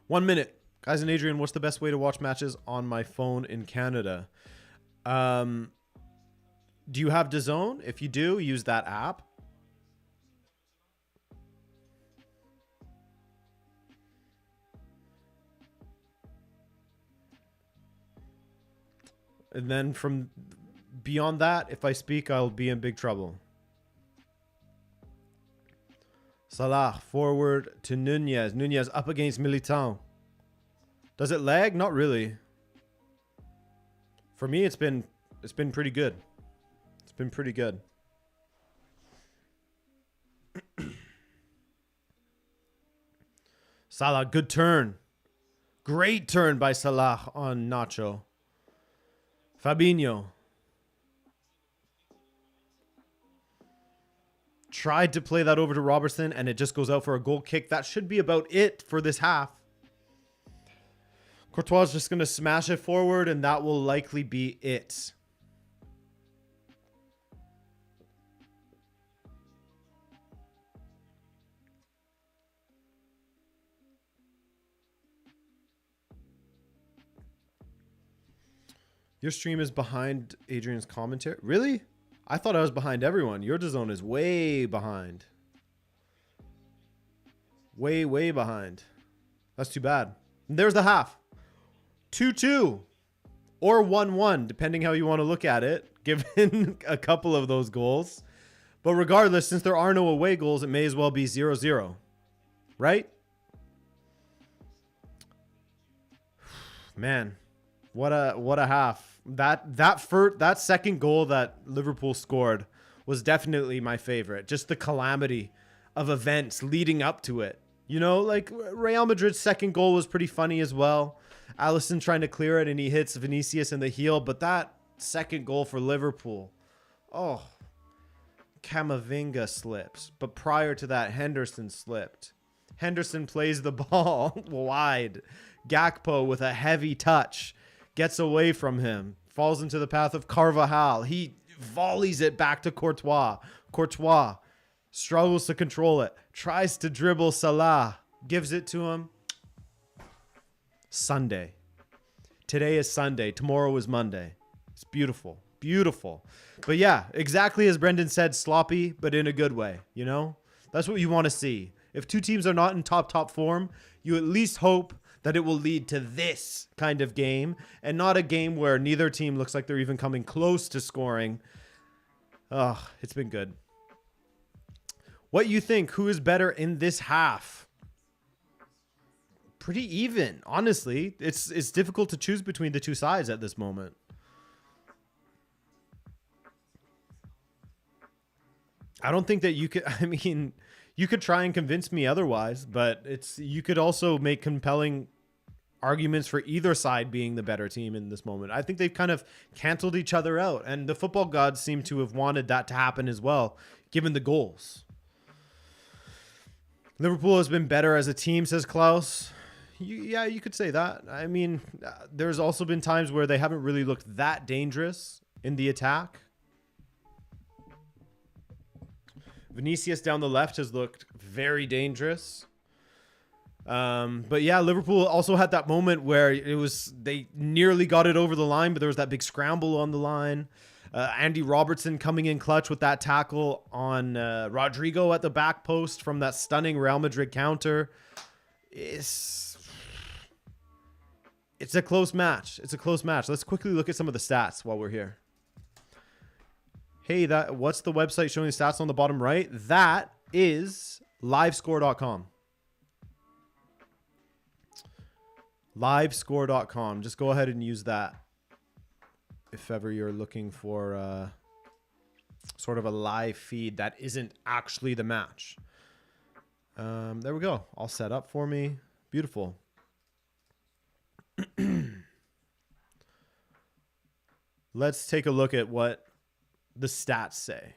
One minute. Guys and Adrian, what's the best way to watch matches on my phone in Canada? Do you have DAZN? If you do, use that app. And then from beyond that, if I speak, I'll be in big trouble. Salah forward to Nunez. Nunez up against Militão. Does it lag? Not really. For me, it's been pretty good. It's been pretty good. Salah, good turn. Great turn by Salah on Nacho. Fabinho. Tried to play that over to Robertson, and it just goes out for a goal kick. That should be about it for this half. Courtois is just going to smash it forward, and that will likely be it. Your stream is behind Adrian's commentary. Really? I thought I was behind everyone. Your DAZN is way behind. Way, way behind. That's too bad. And there's the half. 2-2. or 1-1, depending how you want to look at it, given a couple of those goals. But regardless, since there are no away goals, it may as well be 0-0, right? Man, what a half. That second goal that Liverpool scored was definitely my favorite. Just the calamity of events leading up to it. You know, like Real Madrid's second goal was pretty funny as well. Alisson trying to clear it and he hits Vinicius in the heel. But that second goal for Liverpool, oh, Camavinga slips. But prior to that, Henderson slipped. Henderson plays the ball wide. Gakpo with a heavy touch gets away from him. Falls into the path of Carvajal. He volleys it back to Courtois. Courtois struggles to control it. Tries to dribble Salah. Gives it to him. Sunday. Today is Sunday. Tomorrow is Monday. It's beautiful. Beautiful. But yeah, exactly as Brendan said, sloppy, but in a good way. You know? That's what you want to see. If two teams are not in top form, you at least hope that it will lead to this kind of game and not a game where neither team looks like they're even coming close to scoring. Ugh, it's been good. What you think? Who is better in this half? Pretty even, honestly. It's difficult to choose between the two sides at this moment. I don't think that you could, I mean, you could try and convince me otherwise, but you could also make compelling arguments for either side being the better team in this moment. I think they've kind of canceled each other out, and the football gods seem to have wanted that to happen as well, given the goals. Liverpool has been better as a team, says Klaus. Yeah, you could say that. I mean, there's also been times where they haven't really looked that dangerous in the attack. Vinicius down the left has looked very dangerous. But yeah, Liverpool also had that moment where they nearly got it over the line, but there was that big scramble on the line. Andy Robertson coming in clutch with that tackle on Rodrigo at the back post from that stunning Real Madrid counter. It's a close match. It's a close match. Let's quickly look at some of the stats while we're here. Hey, what's the website showing the stats on the bottom right? That is livescore.com. Livescore.com. Just go ahead and use that if ever you're looking for sort of a live feed that isn't actually the match. There we go. All set up for me. Beautiful. Let's take a look at what the stats say.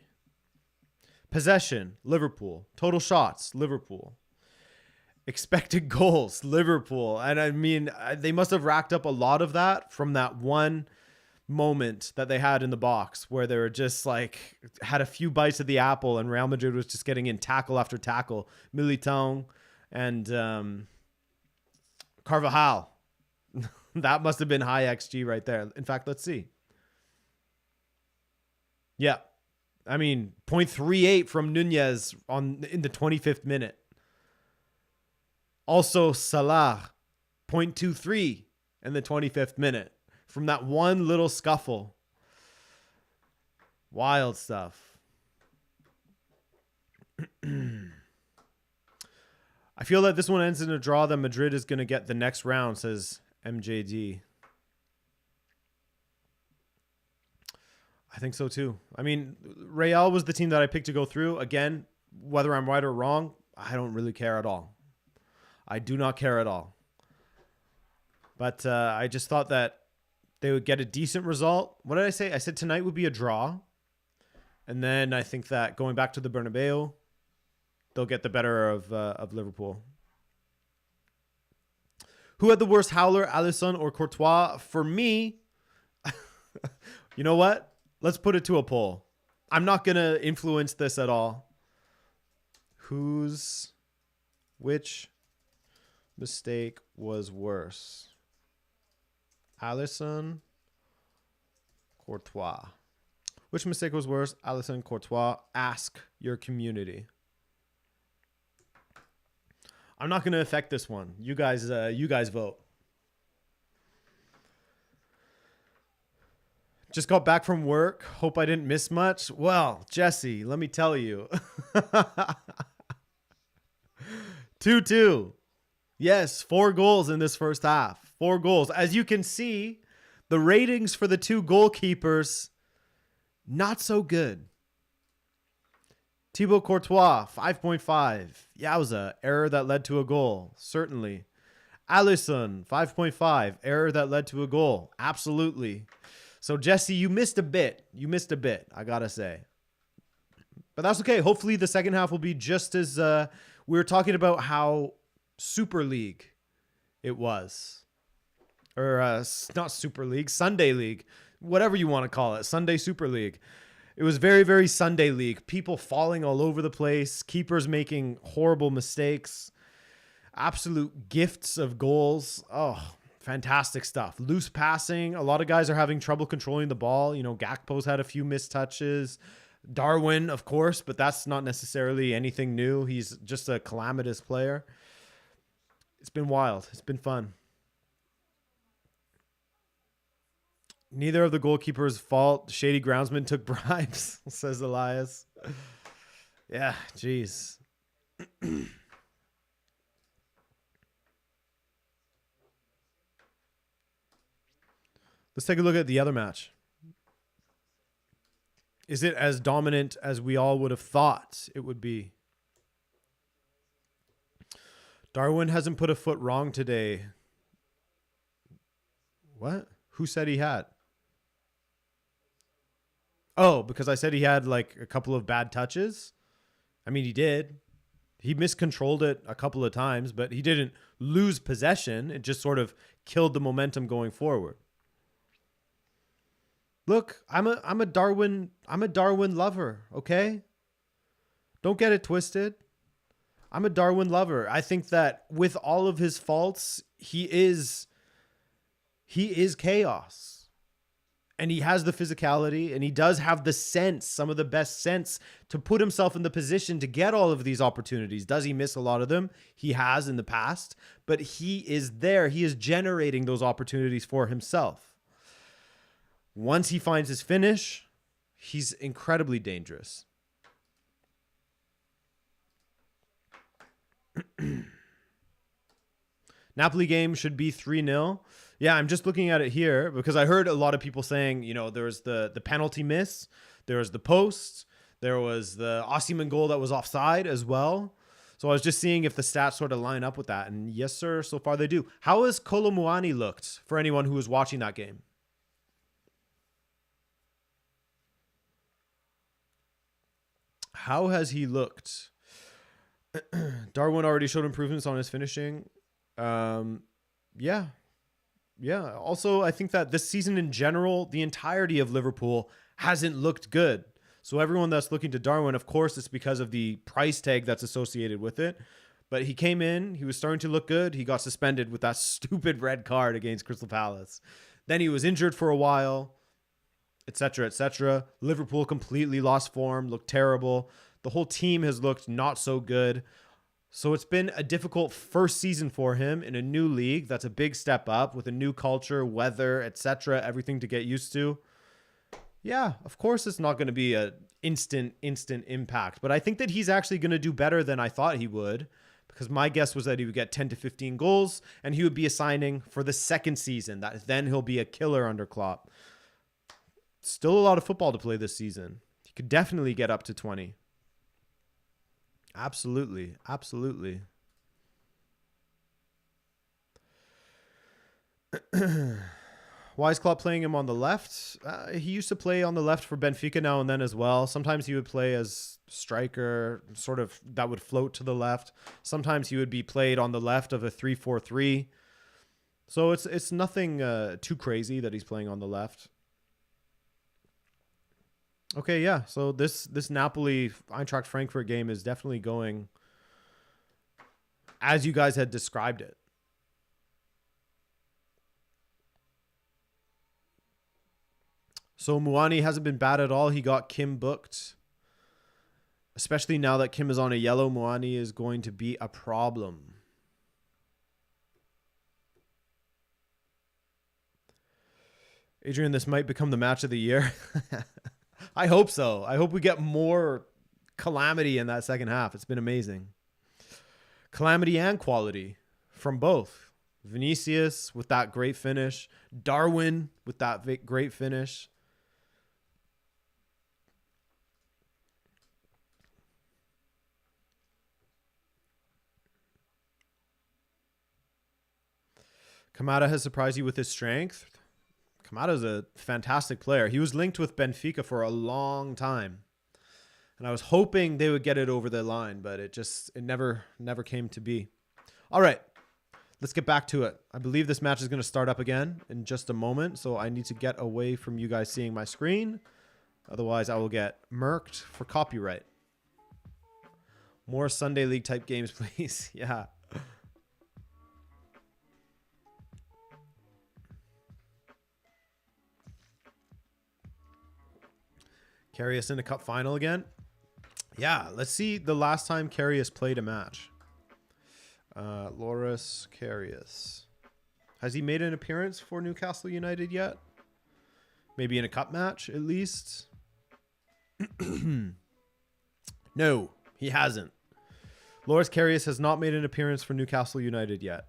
Possession, Liverpool. Total shots, Liverpool. Expected goals, Liverpool. And I mean, they must have racked up a lot of that from that one moment that they had in the box where they were just like, had a few bites of the apple and Real Madrid was just getting in tackle after tackle. Militão and Carvajal. That must have been high XG right there. In fact, let's see. Yeah. I mean, 0.38 from Nunez in the 25th minute. Also, Salah, 0.23 in the 25th minute from that one little scuffle. Wild stuff. I feel that this one ends in a draw, that Madrid is going to get the next round, says MJD. I think so too. I mean, Real was the team that I picked to go through. Again, whether I'm right or wrong, I don't really care at all. I do not care at all. But I just thought that they would get a decent result. What did I say? I said tonight would be a draw. And then I think that going back to the Bernabeu, they'll get the better of Liverpool. Who had the worst howler, Alisson or Courtois? For me, you know what? Let's put it to a poll. I'm not going to influence this at all. Which mistake was worse? Alisson, Courtois. Which mistake was worse? Alisson, Courtois. Ask your community. I'm not going to affect this one. You guys vote. Just got back from work. Hope I didn't miss much. Well, Jesse, let me tell you. 2-2. Yes, 4 goals in this first half. 4 goals. As you can see, the ratings for the 2 goalkeepers, not so good. Thibaut Courtois, 5.5. Yowza, error that led to a goal. Certainly. Alisson, 5.5. Error that led to a goal. Absolutely. So, Jesse, you missed a bit. I gotta say. But that's okay. Hopefully the second half will be just as... we were talking about how Super League it was. Or not Super League, Sunday League. Whatever you want to call it. Sunday Super League. It was very, very Sunday League. People falling all over the place. Keepers making horrible mistakes. Absolute gifts of goals. Oh, fantastic stuff. Loose passing. A lot of guys are having trouble controlling the ball. You know, Gakpo's had a few missed touches. Darwin, of course, but that's not necessarily anything new. He's just a calamitous player. It's been wild. It's been fun. Neither of the goalkeepers' fault. Shady groundsman took bribes, says Elias. Yeah, jeez. Let's take a look at the other match. Is it as dominant as we all would have thought it would be? Darwin hasn't put a foot wrong today. What? Who said he had? Oh, because I said he had like a couple of bad touches. I mean, he did. He miscontrolled it a couple of times, but he didn't lose possession. It just sort of killed the momentum going forward. Look, I'm a Darwin lover, okay? Don't get it twisted. I'm a Darwin lover. I think that with all of his faults, he is chaos. And he has the physicality, and he does have the sense, some of the best sense, to put himself in the position to get all of these opportunities. Does he miss a lot of them? He has in the past, but he is there. He is generating those opportunities for himself. Once he finds his finish, he's incredibly dangerous. Napoli game should be 3-0. Yeah, I'm just looking at it here because I heard a lot of people saying, you know, there was the penalty miss, there was the post, there was the Osimhen goal that was offside as well. So I was just seeing if the stats sort of line up with that. And yes, sir, so far they do. How has Kolo Muani looked for anyone who was watching that game? How has he looked? Darwin already showed improvements on his finishing. Yeah. Also, I think that this season in general, the entirety of Liverpool hasn't looked good. So everyone that's looking to Darwin, of course, it's because of the price tag that's associated with it. But he came in, he was starting to look good. He got suspended with that stupid red card against Crystal Palace. Then he was injured for a while, etc., etc. Liverpool completely lost form, looked terrible. The whole team has looked not so good. So it's been a difficult first season for him in a new league. That's a big step up with a new culture, weather, etc., everything to get used to. Yeah, of course it's not going to be an instant impact. But I think that he's actually going to do better than I thought he would, because my guess was that he would get 10 to 15 goals and he would be a signing for the second season. That then he'll be a killer under Klopp. Still a lot of football to play this season. He could definitely get up to 20. Absolutely. Why is Klopp playing him on the left? He used to play on the left for Benfica now and then as well. Sometimes he would play as striker, sort of that would float to the left. Sometimes he would be played on the left of a 3-4-3. So it's nothing too crazy that he's playing on the left. Okay, yeah. So this Napoli Eintracht Frankfurt game is definitely going as you guys had described it. So Muani hasn't been bad at all. He got Kim booked. Especially now that Kim is on a yellow, Muani is going to be a problem. Adrian, this might become the match of the year. I hope so. I hope we get more calamity in that second half. It's been amazing. Calamity and quality from both. Vinicius with that great finish. Darwin with that great finish. Kamada has surprised you with his strength. Kamada's a fantastic player. He was linked with Benfica for a long time. And I was hoping they would get it over the line, but it never came to be. All right, let's get back to it. I believe this match is going to start up again in just a moment, so I need to get away from you guys seeing my screen. Otherwise, I will get murked for copyright. More Sunday League type games, please. Yeah. Karius in a cup final again. Yeah, let's see the last time Karius played a match. Loris Karius. Has he made an appearance for Newcastle United yet? Maybe in a cup match, at least? No, he hasn't. Loris Karius has not made an appearance for Newcastle United yet.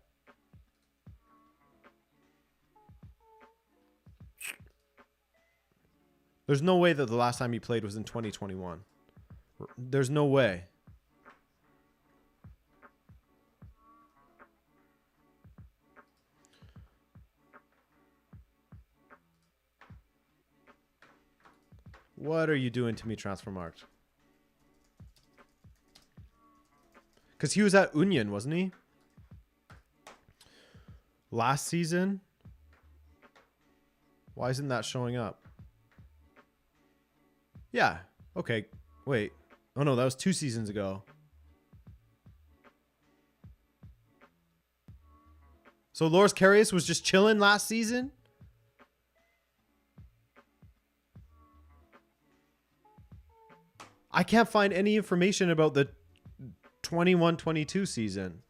There's no way that the last time he played was in 2021. There's no way. What are you doing to me, Transfermarkt? Because he was at Union, wasn't he? Last season? Why isn't that showing up? Yeah. Okay. Wait. Oh, no. That was 2 seasons ago. So Loris Karius was just chilling last season? I can't find any information about the 21-22 season.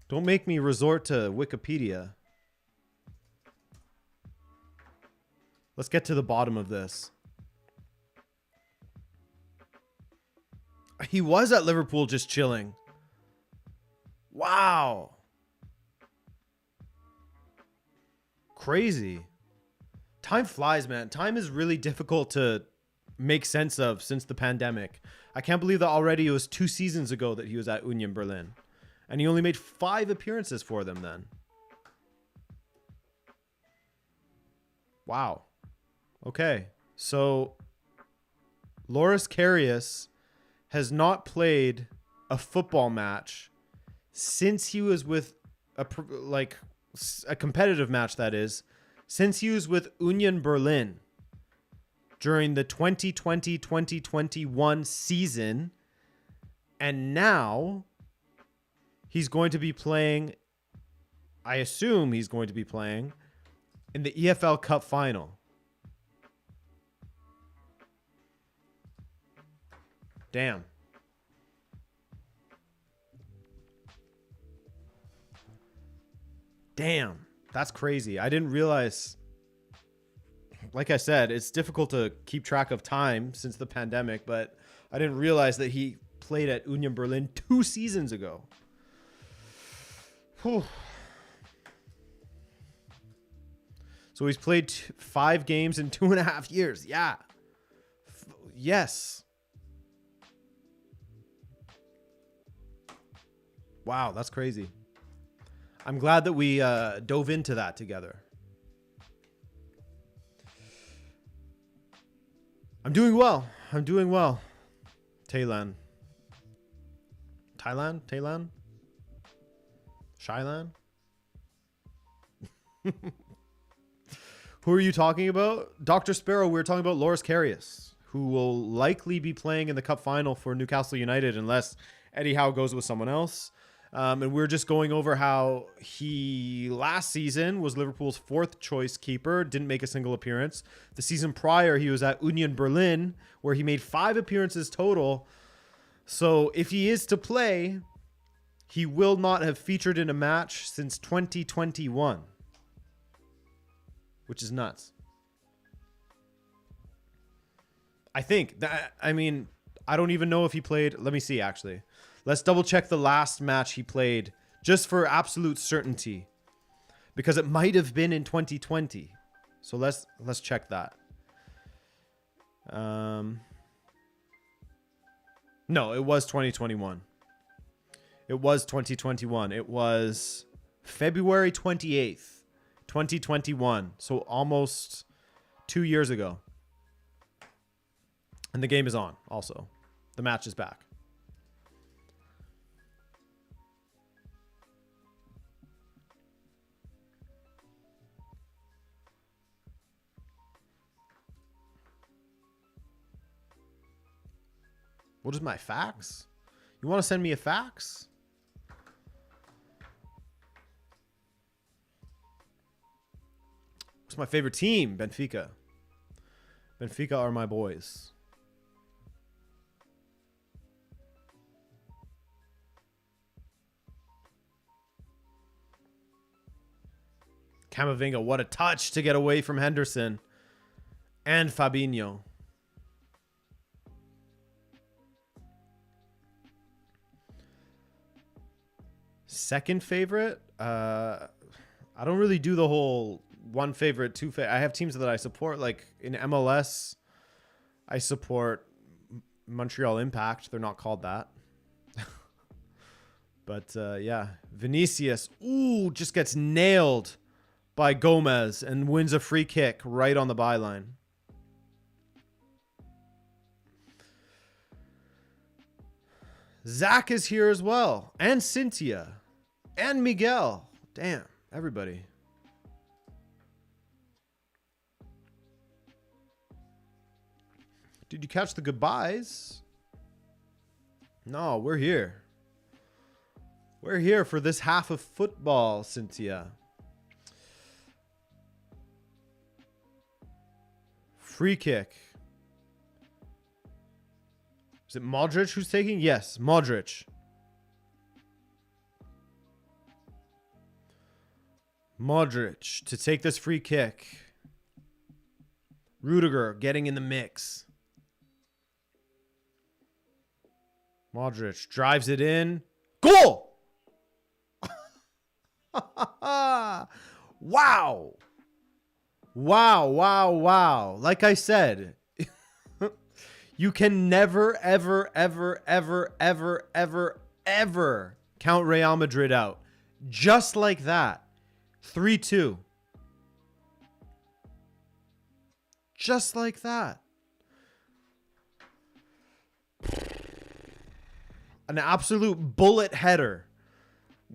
Don't make me resort to Wikipedia. Let's get to the bottom of this. He was at Liverpool just chilling. Wow. Crazy. Time flies, man. Time is really difficult to make sense of since the pandemic. I can't believe that already it was 2 seasons ago that he was at Union Berlin. And he only made 5 appearances for them then. Wow. Okay. So Loris Karius has not played a football match since he was with a competitive match, that is, since he was with Union Berlin during the 2020-2021 season. And now he's going to be playing, I assume he's going to be playing in the EFL Cup final. Damn. Damn. That's crazy. I didn't realize. Like I said, it's difficult to keep track of time since the pandemic, but I didn't realize that he played at Union Berlin 2 seasons ago. Whew. So he's played 5 games in 2.5 years. Yeah. Yes. Wow, that's crazy. I'm glad that we dove into that together. I'm doing well. I'm doing well. Thailand. Thailand? Shyland? Who are you talking about? Dr. Sparrow, we were talking about Loris Karius, who will likely be playing in the cup final for Newcastle United unless Eddie Howe goes with someone else. And we're just going over how he last season was Liverpool's 4th choice keeper, didn't make a single appearance. The season prior, he was at Union Berlin, where he made 5 appearances total. So if he is to play, he will not have featured in a match since 2021, which is nuts. I think that, I mean, I don't even know if he played. Let me see, actually. Let's double check the last match he played just for absolute certainty, because it might have been in 2020. So let's check that. No, it was 2021. It was 2021. It was February 28th, 2021. So almost 2 years ago. And the game is on also. The match is back. What is my fax? You want to send me a fax? What's my favorite team? Benfica. Benfica are my boys. Camavinga, what a touch to get away from Henderson. And Fabinho. Second favorite? I don't really do the whole one favorite, two favorite. I have teams that I support. Like in MLS, I support Montreal Impact. They're not called that. But yeah, Vinicius, ooh, just gets nailed by Gomez and wins a free kick right on the byline. Zach is here as well. And Cynthia. And Miguel. Damn, everybody. Did you catch the goodbyes? No, we're here. We're here for this half of football, Cynthia. Free kick. Is it Modric who's taking? Yes, Modric. Modric to take this free kick. Rudiger getting in the mix. Modric drives it in. Goal! Wow. Wow, wow, wow. Like I said, you can never, ever, ever, ever, ever, ever, ever count Real Madrid out. Just like that. 3-2. Just like that. An absolute bullet header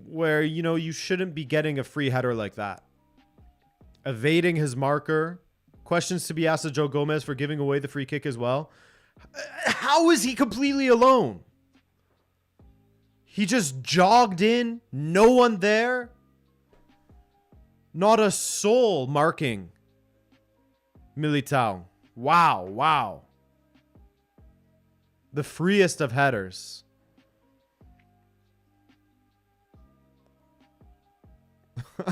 where, you know, you shouldn't be getting a free header like that. Evading his marker. Questions to be asked of Joe Gomez for giving away the free kick as well. How is he completely alone? He just jogged in. No one there. Not a soul marking Militao. Wow, wow. The freest of headers.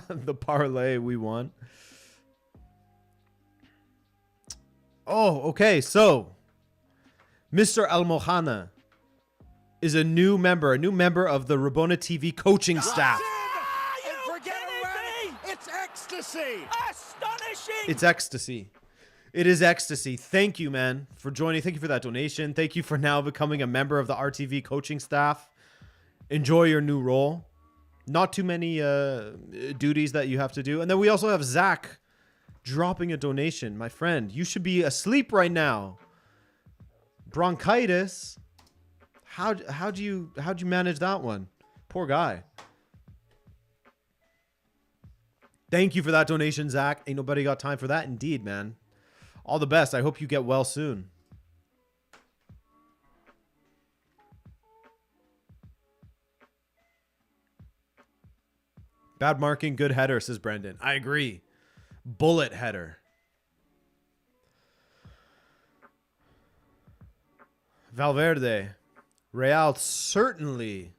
The parlay we won. Oh, okay. So, Mr. Almohana is a new member of the Rabona TV coaching staff. It's ecstasy. Astonishing. It's ecstasy. It is ecstasy. Thank you, man, for joining. Thank you for that donation. Thank you for now becoming a member of the RTV coaching staff. Enjoy your new role. Not too many duties that you have to do. And then we also have Zach dropping a donation. My friend, you should be asleep right now. Bronchitis. How'd you manage that one? Poor guy. Thank you for that donation, Zach. Ain't nobody got time for that. Indeed, man. All the best. I hope you get well soon. Bad marking, good header, says Brendan. I agree. Bullet header. Valverde. Real certainly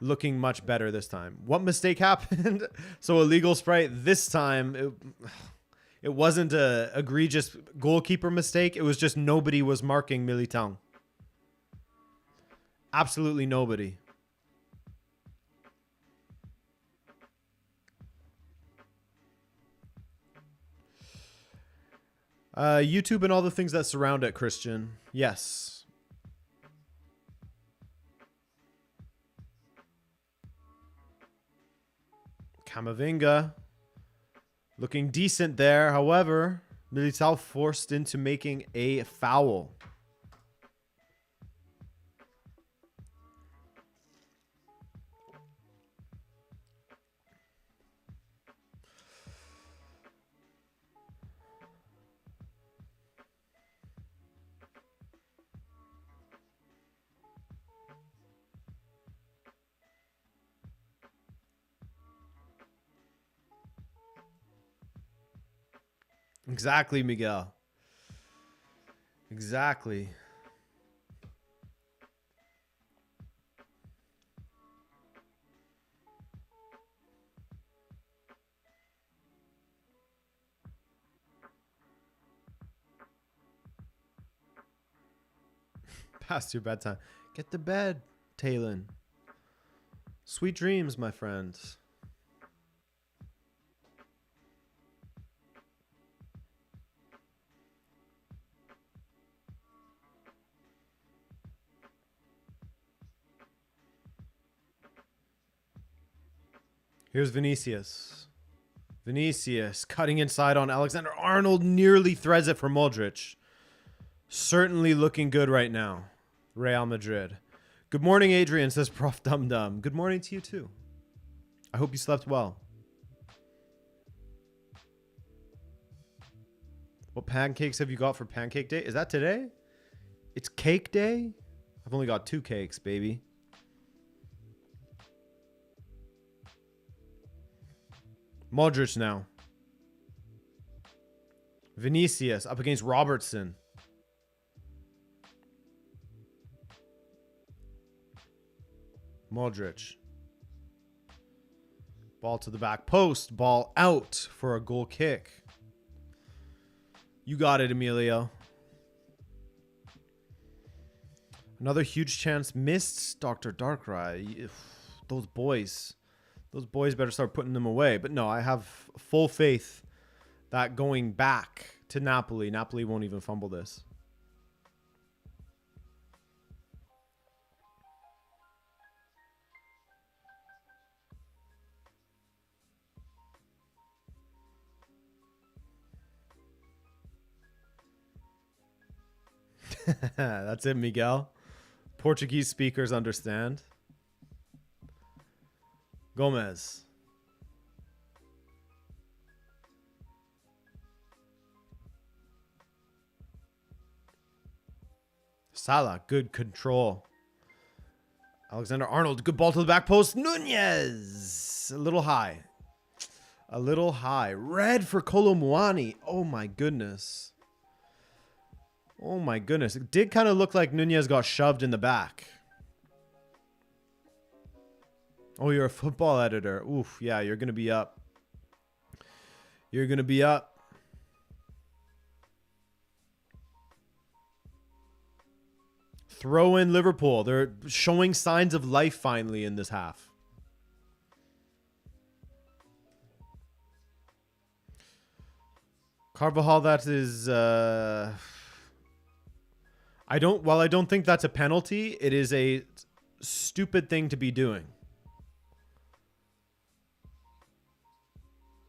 looking much better this time. What mistake happened? So illegal Sprite this time. It wasn't a egregious goalkeeper mistake. It was just nobody was marking Militão. Absolutely nobody. YouTube and all the things that surround it, Christian. Yes. Camavinga looking decent there. However, Militão forced into making a foul. Exactly, Miguel. Exactly. Past your bedtime. Get to bed, Talon. Sweet dreams, my friends. Here's Vinicius. Vinicius cutting inside on Alexander-Arnold. Nearly threads it for Modric. Certainly looking good right now. Real Madrid. Good morning, Adrian, says Prof. Dum Dum. Good morning to you, too. I hope you slept well. What pancakes have you got for pancake day? Is that today? It's cake day? I've only got 2 cakes, baby. Modric now. Vinicius up against Robertson. Modric. Ball to the back post. Ball out for a goal kick. You got it, Emilio. Another huge chance missed, Dr. Darkrai. Those boys better start putting them away. But no, I have full faith that going back to Napoli won't even fumble this. That's it, Miguel. Portuguese speakers understand. Gomez. Salah, good control. Alexander-Arnold, good ball to the back post. Nunez, a little high. A little high. Red for Kolo Muani. Oh my goodness. Oh my goodness. It did kind of look like Nunez got shoved in the back. Oh, you're a football editor. Oof, yeah, you're going to be up. You're going to be up. Throw in Liverpool. They're showing signs of life finally in this half. Carvajal, that is... While I don't think that's a penalty, it is a stupid thing to be doing.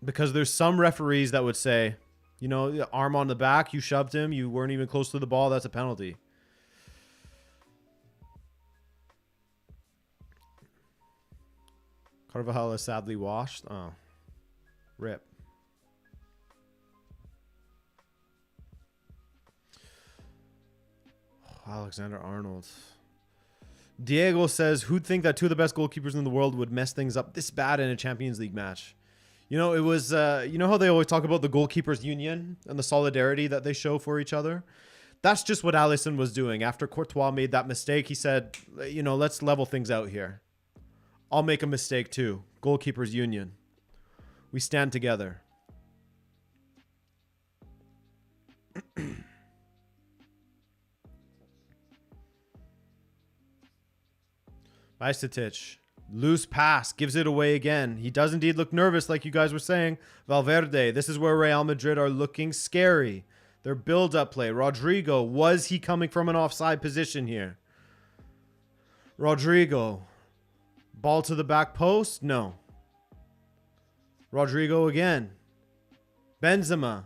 Because there's some referees that would say, you know, arm on the back, you shoved him, you weren't even close to the ball, that's a penalty. Carvajal is sadly washed. Oh, rip. Alexander-Arnold. Diego says, who'd think that 2 of the best goalkeepers in the world would mess things up this bad in a Champions League match? You know, it was, you know how they always talk about the goalkeepers union and the solidarity that they show for each other? That's just what Alisson was doing. After Courtois made that mistake, he said, you know, let's level things out here. I'll make a mistake too. Goalkeepers union. We stand together. Bajcetic. Loose pass. Gives it away again. He does indeed look nervous, like you guys were saying. Valverde. This is where Real Madrid are looking scary. Their build-up play. Rodrigo. Was he coming from an offside position here? Rodrigo. Ball to the back post? No. Rodrigo again. Benzema.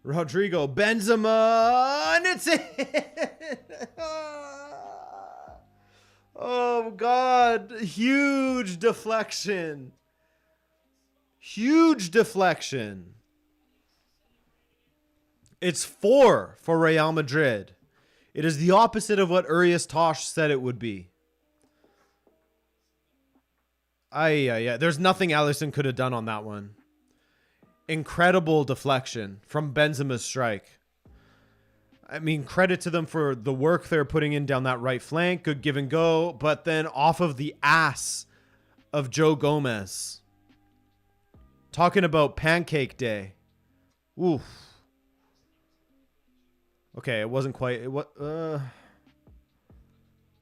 Rodrigo. Benzema. And it's it. Oh, God. Huge deflection. Huge deflection. It's 4 for Real Madrid. It is the opposite of what Urias Tosh said it would be. There's nothing Alisson could have done on that one. Incredible deflection from Benzema's strike. I mean, credit to them for the work they're putting in down that right flank. Good give and go. But then off of the ass of Joe Gomez. Talking about pancake day. Oof. Okay, it wasn't quite...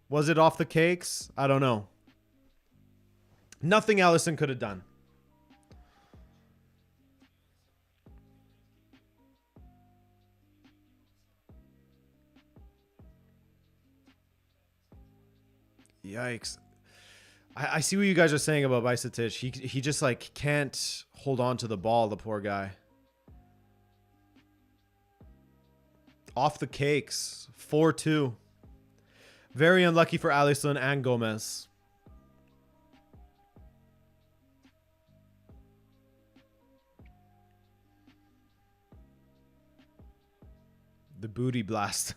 was it off the cakes? I don't know. Nothing Alisson could have done. Yikes. I see what you guys are saying about Bajcetic. He just like can't hold on to the ball, the poor guy. Off the cakes. 4-2. Very unlucky for Alisson and Gomez. The booty blast.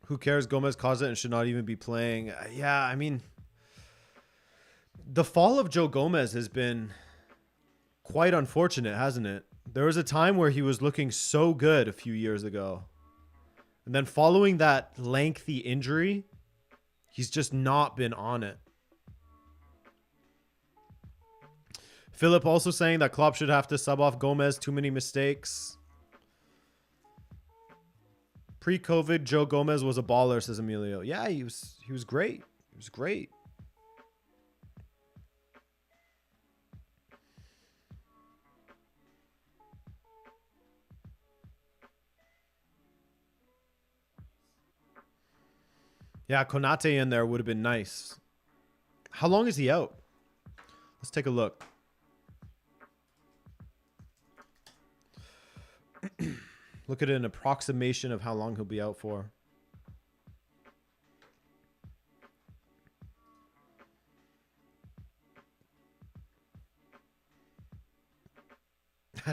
Who cares? Gomez caused it and should not even be playing. Yeah, I mean, the fall of Joe Gomez has been quite unfortunate, hasn't it? There was a time where he was looking so good a few years ago. And then following that lengthy injury, he's just not been on it. Philip also saying that Klopp should have to sub off Gomez. Too many mistakes. Pre-COVID, Joe Gomez was a baller, says Emilio. Yeah, he was great. He was great. Yeah, Konate in there would have been nice. How long is he out? Let's take a look. Look at an approximation of how long he'll be out for.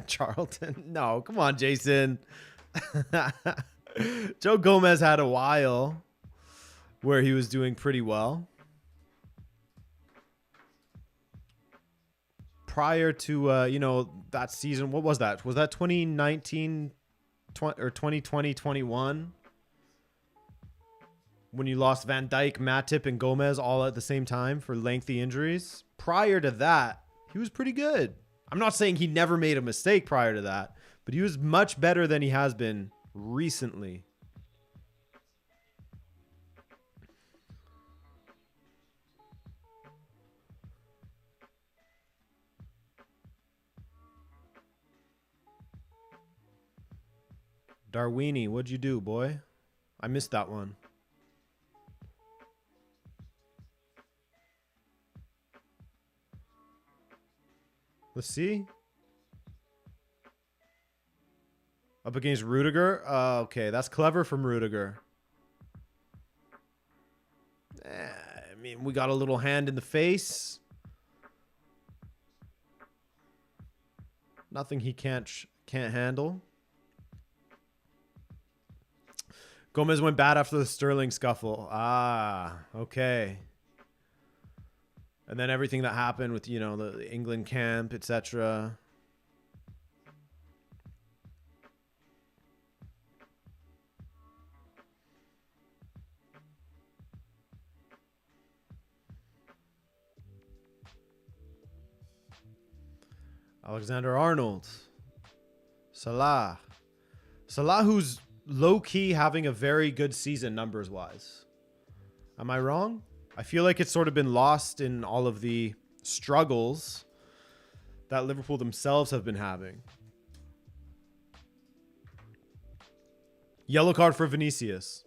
Charlton. No, come on, Jason. Joe Gomez had a while where he was doing pretty well. Prior to, you know, that season, what was that? Was that 2019 or 2020-21? When you lost Van Dijk, Matip, and Gomez all at the same time for lengthy injuries? Prior to that, he was pretty good. I'm not saying he never made a mistake prior to that, but he was much better than he has been recently. Darwini, what'd you do, boy? I missed that one. Let's see. Up against Rudiger. Okay, that's clever from Rudiger. I mean, we got a little hand in the face. Nothing he can't handle. Gomez went bad after the Sterling scuffle. Ah, okay. And then everything that happened with, you know, the England camp, etc. Alexander-Arnold. Salah. Salah, who's low-key having a very good season numbers-wise. Am I wrong? I feel like it's sort of been lost in all of the struggles that Liverpool themselves have been having. Yellow card for Vinicius.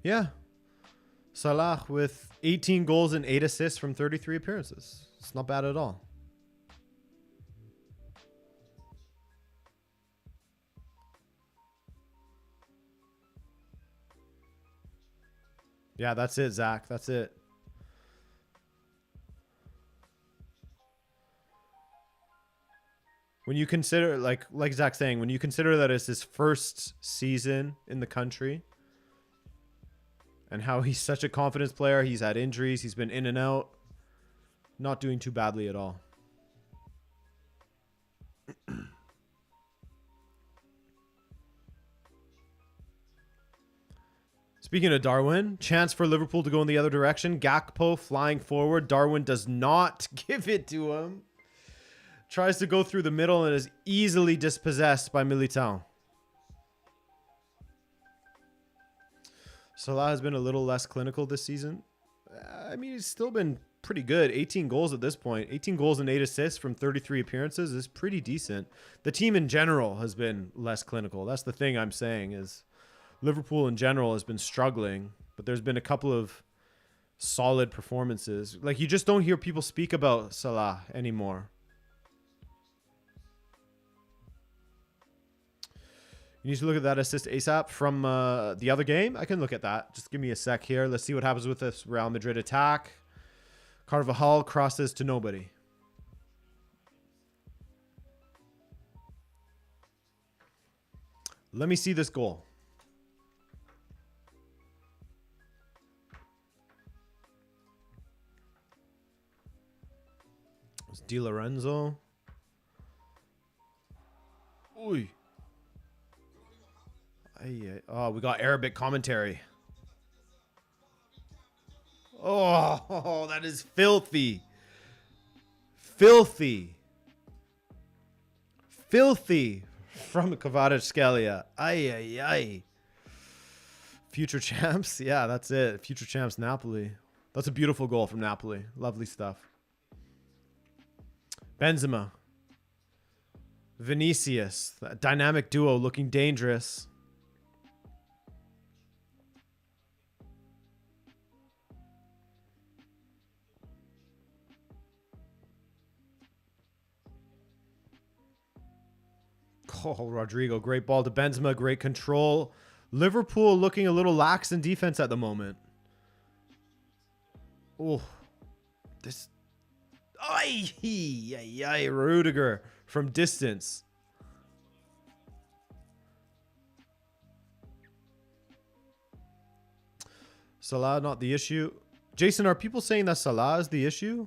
Yeah. Salah with 18 goals and 8 assists from 33 appearances. It's not bad at all. Yeah, that's it, Zach. That's it. When you consider, like Zach's saying, when you consider that it's his first season in the country and how he's such a confidence player, he's had injuries, he's been in and out, not doing too badly at all. Speaking of Darwin, chance for Liverpool to go in the other direction. Gakpo flying forward. Darwin does not give it to him. Tries to go through the middle and is easily dispossessed by Militao. Salah has been a little less clinical this season. I mean, he's still been pretty good. 18 goals at this point. 18 goals and 8 assists from 33 appearances is pretty decent. The team in general has been less clinical. That's the thing I'm saying is Liverpool in general has been struggling, but there's been a couple of solid performances. Like, you just don't hear people speak about Salah anymore. You need to look at that assist ASAP from the other game. I can look at that. Just give me a sec here. Let's see what happens with this Real Madrid attack. Carvajal crosses to nobody. Let me see this goal. It's Di Lorenzo. Oy. Oh, we got Arabic commentary. Oh, that is filthy. Filthy. Filthy from Kvaratskhelia. Ay. Future champs. Yeah, that's it. Future champs Napoli. That's a beautiful goal from Napoli. Lovely stuff. Benzema. Vinicius. That dynamic duo looking dangerous. Oh, Rodrigo, great ball to Benzema, great control. Liverpool looking a little lax in defense at the moment. Oh, this. Ay, Rudiger from distance. Salah not the issue. Jason, are people saying that Salah is the issue?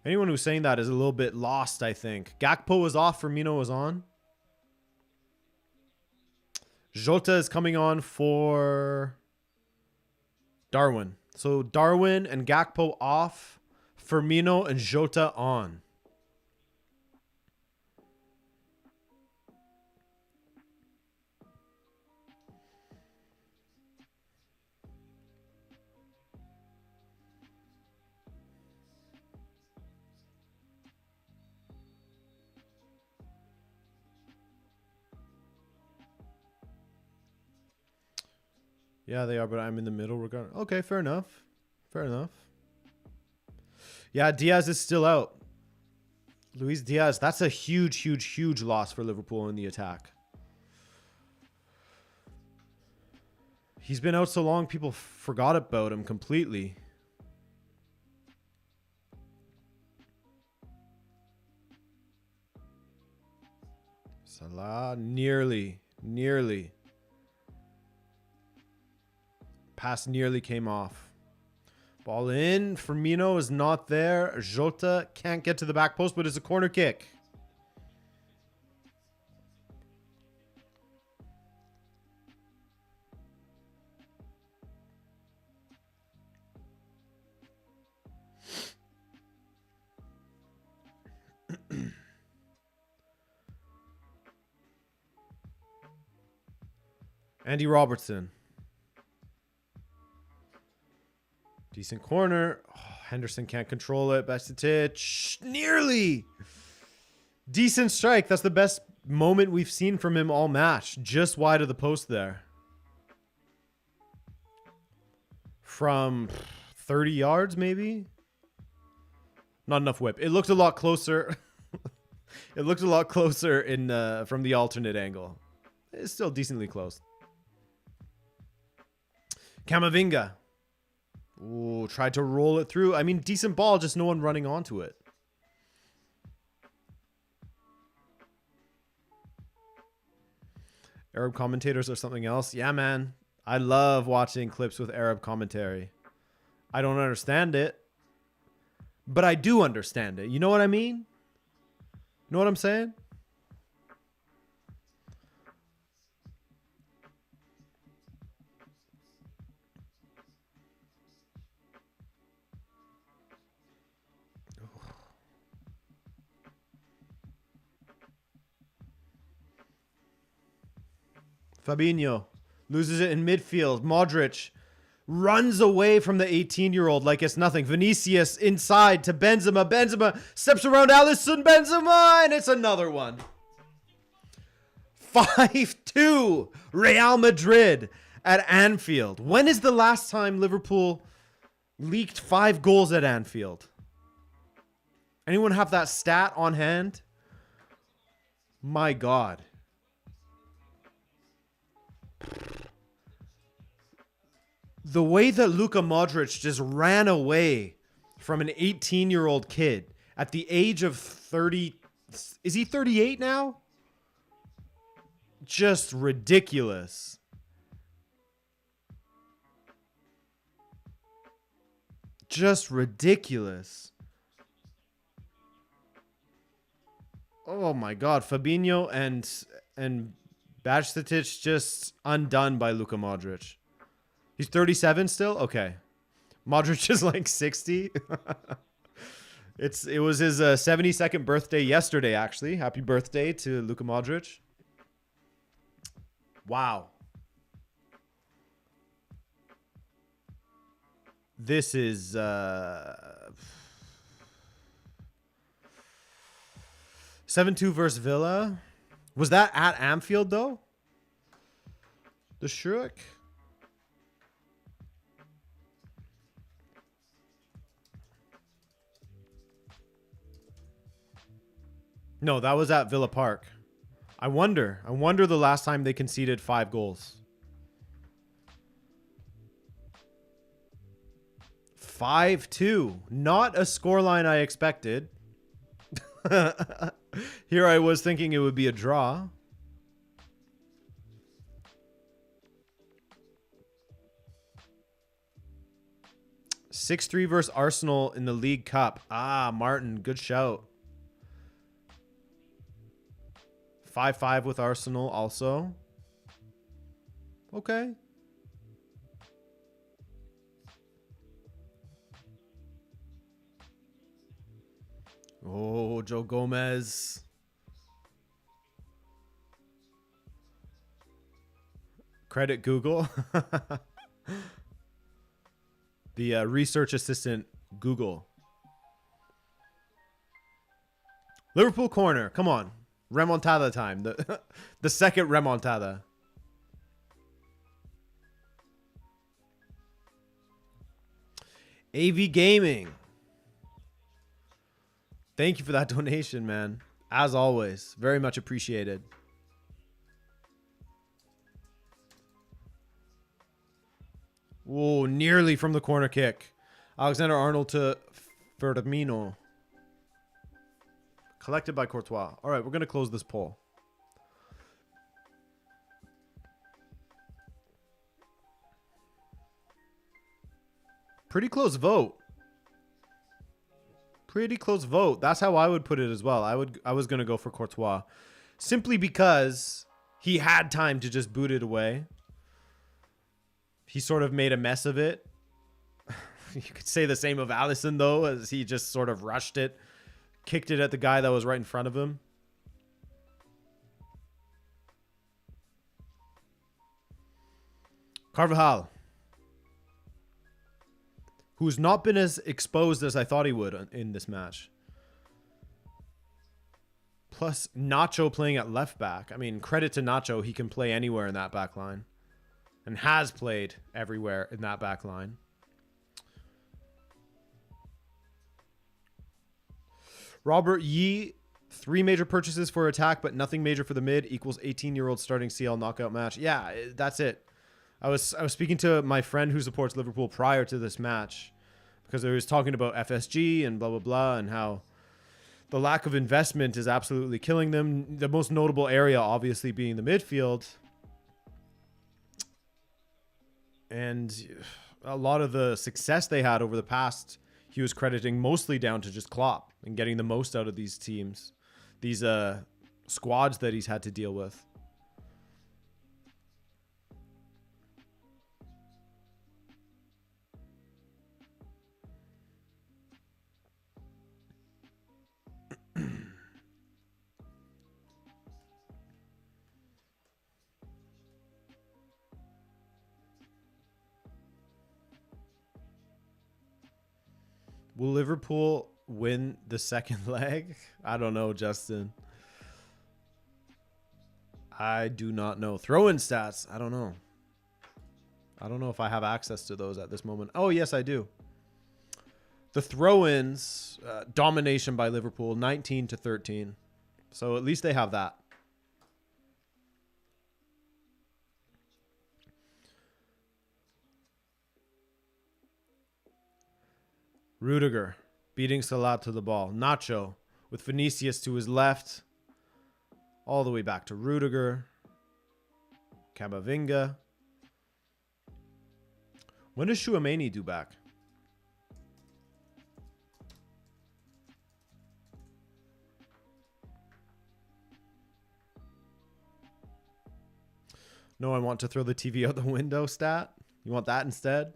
Anyone who's saying that is a little bit lost, I think. Gakpo was off, Firmino was on. Jota is coming on for Darwin. So Darwin and Gakpo off, Firmino and Jota on. Yeah, they are, but I'm in the middle regard. Okay, fair enough. Fair enough. Yeah, Diaz is still out. Luis Diaz, that's a huge loss for Liverpool in the attack. He's been out so long, people forgot about him completely. Salah, nearly. Pass nearly came off. Ball in. Firmino is not there. Jota can't get to the back post, but it's a corner kick. Andy Robertson. Decent corner. Oh, Henderson can't control it. Bastitich. Nearly. Decent strike. That's the best moment we've seen from him all match. Just wide of the post there. From 30 yards, maybe? Not enough whip. It looked a lot closer. It looked a lot closer in from the alternate angle. It's still decently close. Camavinga. Ooh, tried to roll it through. I mean, decent ball, just no one running onto it. Arab commentators or something else. Yeah, man. I love watching clips with Arab commentary. I don't understand it, but I do understand it. You know what I mean? You know what I'm saying? Fabinho loses it in midfield. Modric runs away from the 18-year-old like it's nothing. Vinicius inside to Benzema. Benzema steps around Alisson. Benzema, and it's another one. 5-2 Real Madrid at Anfield. When is the last time Liverpool leaked 5 goals at Anfield? Anyone have that stat on hand? My God. The way that Luka Modric just ran away from an 18-year-old kid at the age of 30. Is he 38 now? Just ridiculous. Just ridiculous. Oh my God. Fabinho and Bajcetic just undone by Luka Modric. He's 37 still? Okay. Modric is like 60. It was his 72nd birthday yesterday, actually. Happy birthday to Luka Modric. Wow. This is 7-2 versus Villa. Was that at Anfield though? The Shrek? No, that was at Villa Park. I wonder the last time they conceded 5 goals. 5-2. Not a scoreline I expected. Here I was thinking it would be a draw. (6-3) versus Arsenal in the League Cup. Ah, Martin, good shout. 5-5 with Arsenal also. Okay. Oh, Joe Gomez. Credit Google. The research assistant Google. Liverpool corner. Come on. Remontada time. The second remontada. AV Gaming. Thank you for that donation, man. As always, very much appreciated. Whoa, nearly from the corner kick. Alexander-Arnold to Firmino. Collected by Courtois. All right, we're going to close this poll. Pretty close vote. Pretty close vote. That's how I would put it as well. I was going to go for Courtois. Simply because he had time to just boot it away. He sort of made a mess of it. You could say the same of Alisson, though, as he just sort of rushed it. Kicked it at the guy that was right in front of him. Carvajal, who's not been as exposed as I thought he would in this match. Plus, Nacho playing at left back. I mean, credit to Nacho. He can play anywhere in that back line. And has played everywhere in that back line. Robert Yee, 3 major purchases for attack, but nothing major for the mid, equals 18-year-old starting CL knockout match. Yeah, that's it. I was speaking to my friend who supports Liverpool prior to this match because they was talking about FSG and blah, blah, blah, and how the lack of investment is absolutely killing them. The most notable area, obviously, being the midfield. And a lot of the success they had over the past, he was crediting mostly down to just Klopp and getting the most out of these teams, these squads that he's had to deal with. Will Liverpool win the second leg? I don't know, Justin. I do not know. Throw-in stats. I don't know. I don't know if I have access to those at this moment. Oh, yes, I do. The throw-ins, domination by Liverpool, 19-13. So at least they have that. Rudiger beating Salah to the ball. Nacho with Vinicius to his left. All the way back to Rudiger. Camavinga. When does Chouameni do back? No, I want to throw the TV out the window stat. You want that instead?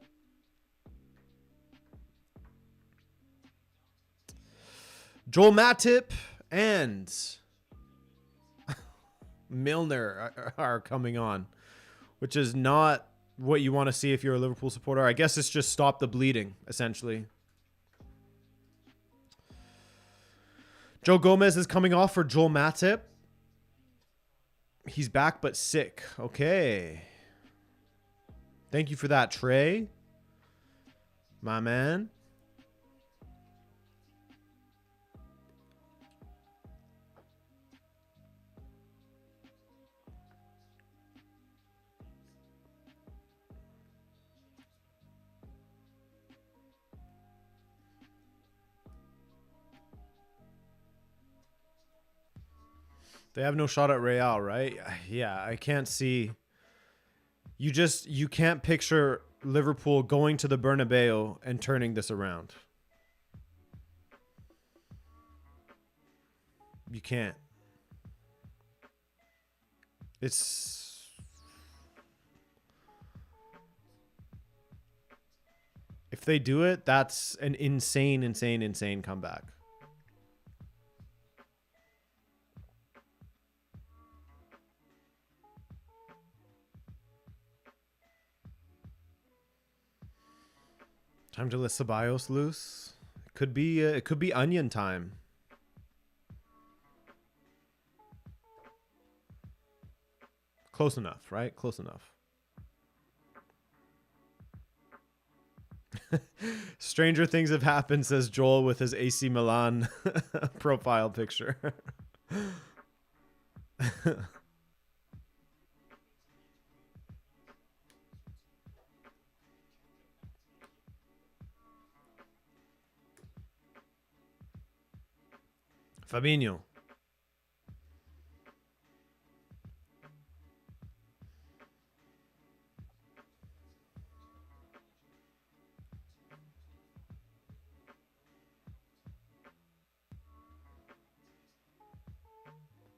Joel Matip and Milner are coming on, which is not what you want to see if you're a Liverpool supporter. I guess it's just stop the bleeding, essentially. Joe Gomez is coming off for Joel Matip. He's back but sick. Okay. Thank you for that, Trey. My man. They have no shot at Real, right? Yeah, I can't see. You can't picture Liverpool going to the Bernabeu and turning this around. You can't. It's... If they do it, that's an insane, insane, insane comeback. Time to let Ceballos loose. It could be onion time. Close enough, right? Close enough. Stranger things have happened, says Joel with his AC Milan profile picture. Fabinho.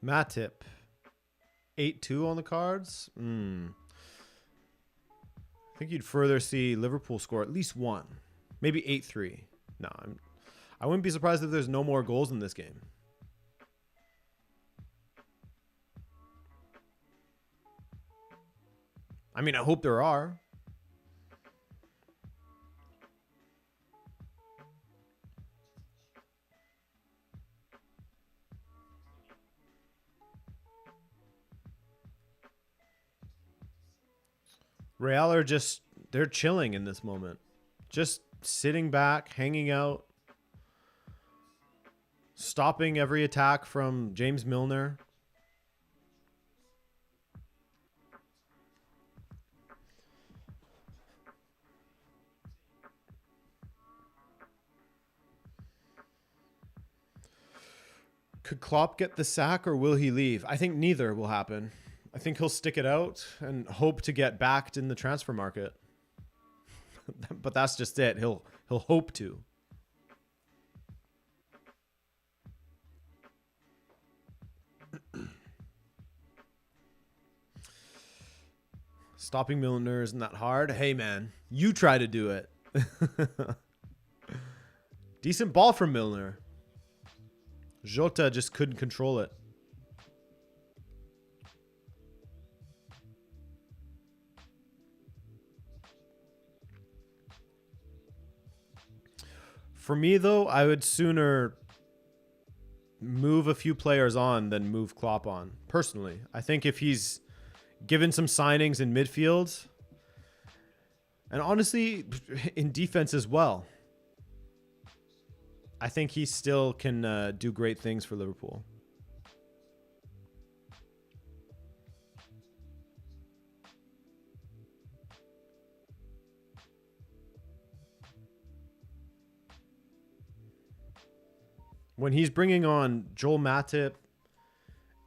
Matip. 8-2 on the cards. I think you'd further see Liverpool score at least one. Maybe 8-3. No, I wouldn't be surprised if there's no more goals in this game. I mean, I hope there are. Real are just, they're chilling in this moment. Just sitting back, hanging out, stopping every attack from James Milner. Could Klopp get the sack or will he leave? I think neither will happen. I think he'll stick it out and hope to get backed in the transfer market. But that's just it. He'll hope to. Stopping Milner isn't that hard. Hey man, you try to do it. Decent ball from Milner. Jota just couldn't control it. For me, though, I would sooner move a few players on than move Klopp on. Personally, I think if he's given some signings in midfield, and honestly, in defense as well, I think he still can do great things for Liverpool. When he's bringing on Joel Matip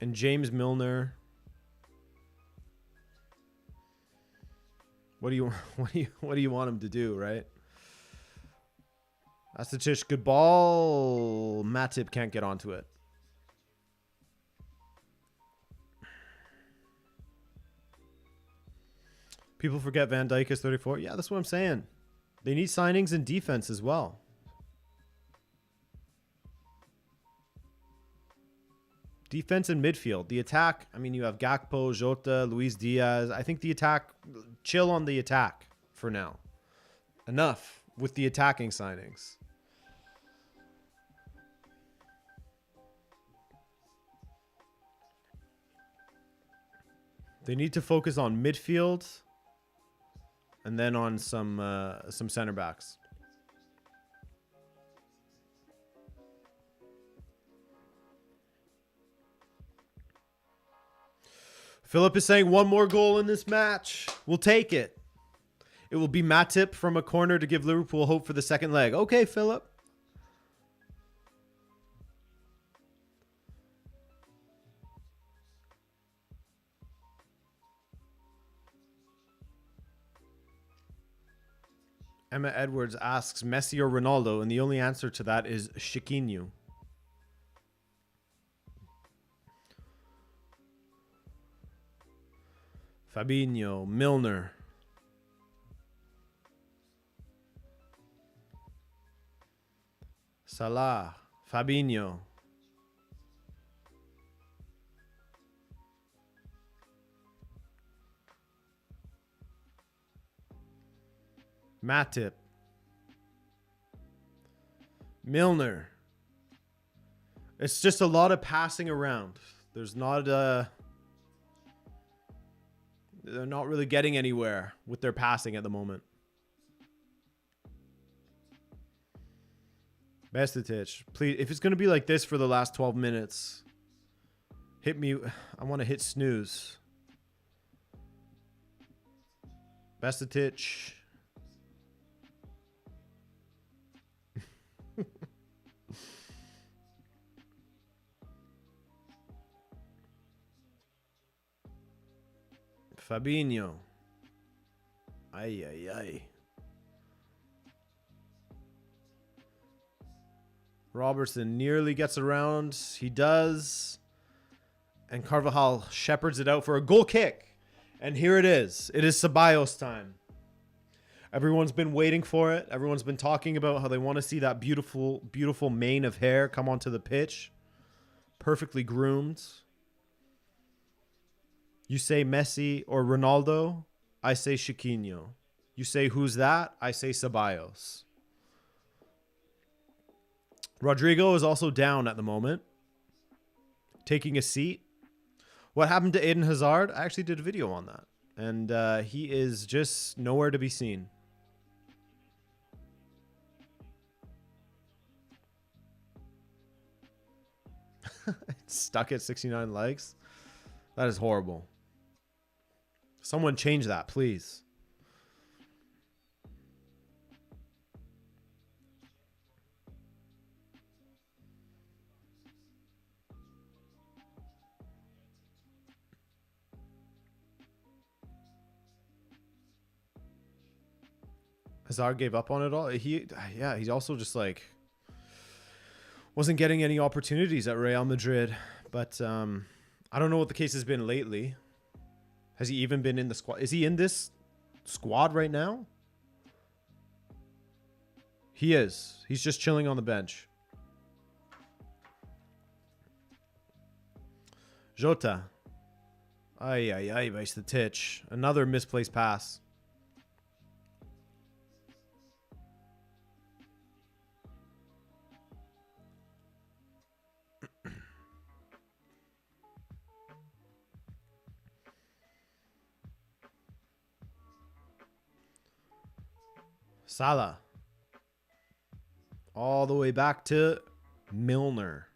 and James Milner, what do you want him to do, right? That's the Tish. Good ball. Matip can't get onto it. People forget Van Dijk is 34. Yeah, that's what I'm saying. They need signings in defense as well. Defense and midfield. The attack, I mean, you have Gakpo, Jota, Luis Diaz. I think the attack, chill on the attack for now. Enough with the attacking signings. They need to focus on midfield and then on some center backs. Philip is saying one more goal in this match. We'll take it. It will be Matip from a corner to give Liverpool hope for the second leg. Okay, Philip. Emma Edwards asks Messi or Ronaldo, and the only answer to that is Chiquinho. Fabinho, Milner. Salah, Fabinho. Matip. Milner. It's just a lot of passing around. There's not they're not really getting anywhere with their passing at the moment. Bestatich, please, if it's going to be like this for the last 12 minutes, hit me. I want to hit snooze. Bestatich. Fabinho. Ay, ay, ay. Robertson nearly gets around. He does. And Carvajal shepherds it out for a goal kick. And here it is. It is Ceballos time. Everyone's been waiting for it. Everyone's been talking about how they want to see that beautiful, beautiful mane of hair come onto the pitch. Perfectly groomed. You say Messi or Ronaldo, I say Chiquinho. You say who's that? I say Ceballos. Rodrigo is also down at the moment, taking a seat. What happened to Eden Hazard? I actually did a video on that. and he is just nowhere to be seen. It's stuck at 69 likes. That is horrible. Someone change that, please. Hazard gave up on it all. He's also just like wasn't getting any opportunities at Real Madrid. But I don't know what the case has been lately. Has he even been in the squad? Is he in this squad right now? He is. He's just chilling on the bench. Jota. Ay, base the titch. Another misplaced pass. Salah. All the way back to Milner.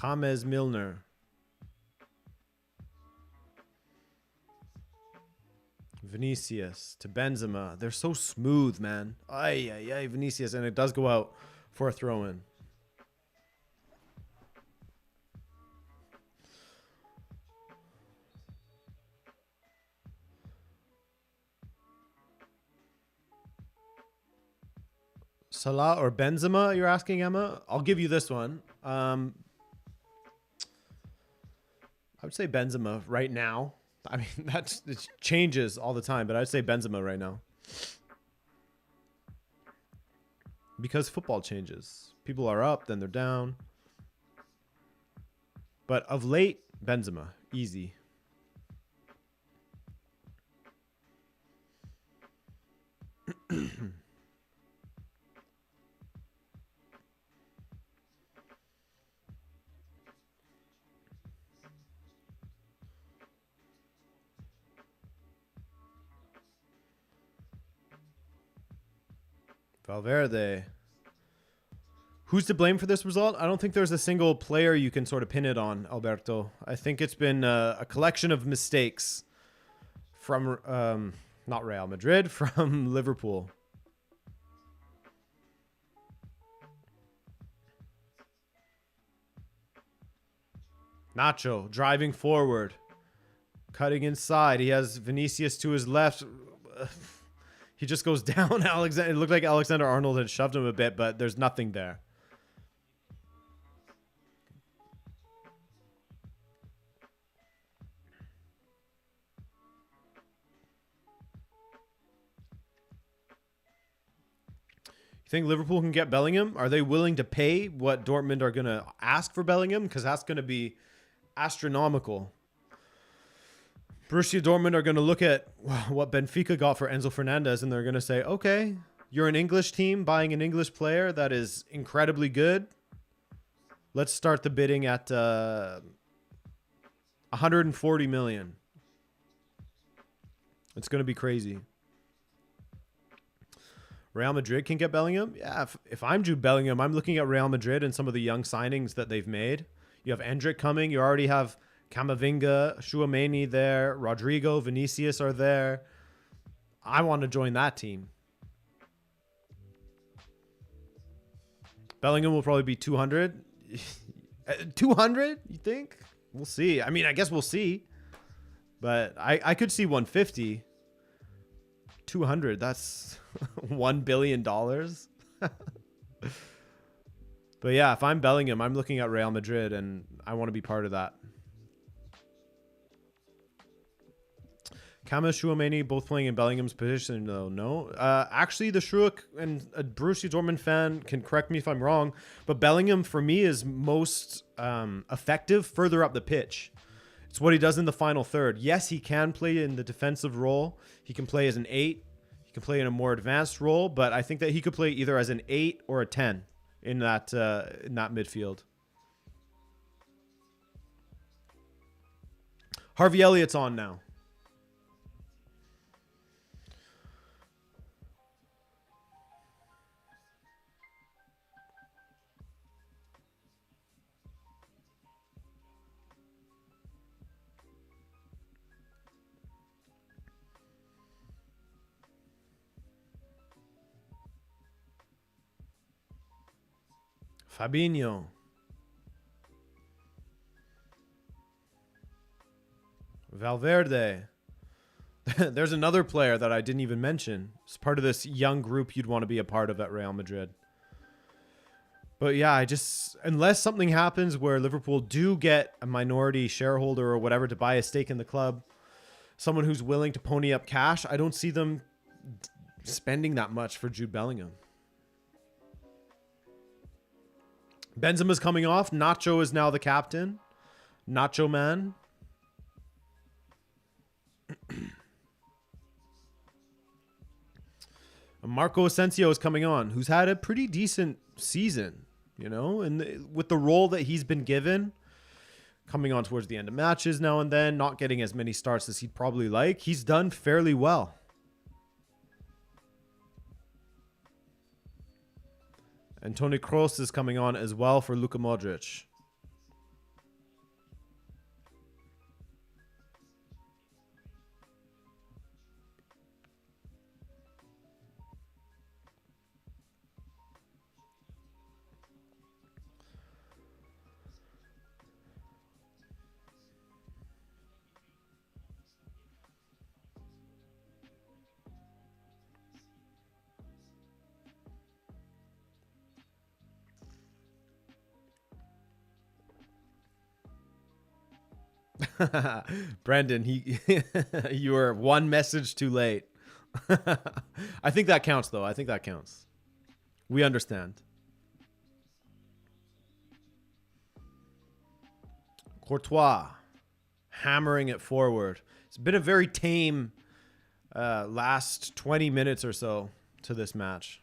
James Milner. Vinicius to Benzema. They're so smooth, man. Ay, Vinicius. And it does go out for a throw-in. Salah or Benzema, you're asking, Emma? I'll give you this one. I would say Benzema right now. I mean, it changes all the time, but I'd say Benzema right now. Because football changes. People are up, then they're down. But of late, Benzema. Easy. Valverde. Who's to blame for this result? I don't think there's a single player you can sort of pin it on, Alberto. I think it's been a collection of mistakes from, not Real Madrid, from Liverpool. Nacho driving forward. Cutting inside. He has Vinicius to his left. He just goes down. It looked like Alexander-Arnold had shoved him a bit, but there's nothing there. You think Liverpool can get Bellingham? Are they willing to pay what Dortmund are going to ask for Bellingham? Because that's going to be astronomical. Borussia Dortmund are going to look at what Benfica got for Enzo Fernandez, and they're going to say, okay, you're an English team buying an English player that is incredibly good. Let's start the bidding at 140 million. It's going to be crazy. Real Madrid can get Bellingham? Yeah, if I'm Jude Bellingham, I'm looking at Real Madrid and some of the young signings that they've made. You have Endrick coming. You already have Camavinga, Tchouaméni there. Rodrigo, Vinicius are there. I want to join that team. Bellingham will probably be 200. 200, you think? We'll see. I mean, I guess we'll see. But I could see 150. 200, that's $1 billion. But yeah, if I'm Bellingham, I'm looking at Real Madrid and I want to be part of that. Kama, Tchouaméni, both playing in Bellingham's position, though. No. Actually, the Shruk and a Borussia Dortmund fan can correct me if I'm wrong, but Bellingham, for me, is most effective further up the pitch. It's what he does in the final third. Yes, he can play in the defensive role. He can play as an 8. He can play in a more advanced role, but I think that he could play either as an 8 or a 10 in that midfield. Harvey Elliott's on now. Fabinho. Valverde. There's another player that I didn't even mention. It's part of this young group you'd want to be a part of at Real Madrid. But yeah, unless something happens where Liverpool do get a minority shareholder or whatever to buy a stake in the club, someone who's willing to pony up cash, I don't see them spending that much for Jude Bellingham. Benzema's coming off. Nacho is now the captain. Nacho man. Marco Asensio is coming on, who's had a pretty decent season, you know, and with the role that he's been given, coming on towards the end of matches now and then, not getting as many starts as he'd probably like, he's done fairly well. And Toni Kroos is coming on as well for Luka Modric. Brendan, you were one message too late. I think that counts, though. I think that counts. We understand. Courtois hammering it forward. It's been a very tame last 20 minutes or so to this match.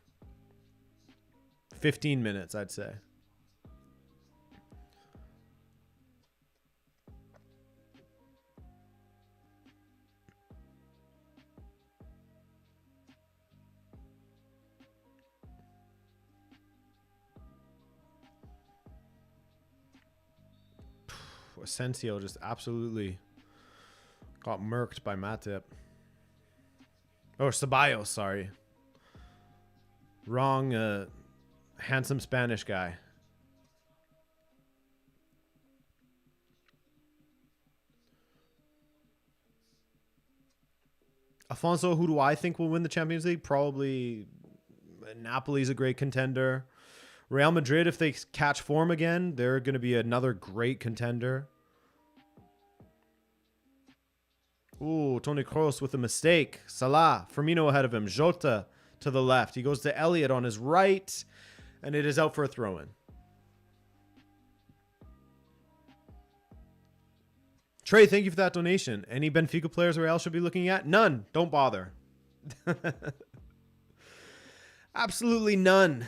15 minutes, I'd say. Asensio just absolutely got murked by Matip. Oh, Ceballos, sorry. Wrong, handsome Spanish guy. Alfonso, who do I think will win the Champions League? Probably Napoli's a great contender. Real Madrid, if they catch form again, they're going to be another great contender. Ooh, Toni Kroos with a mistake. Salah, Firmino ahead of him. Jota to the left. He goes to Elliott on his right, and it is out for a throw-in. Trey, thank you for that donation. Any Benfica players Real should be looking at? None. Don't bother. Absolutely none.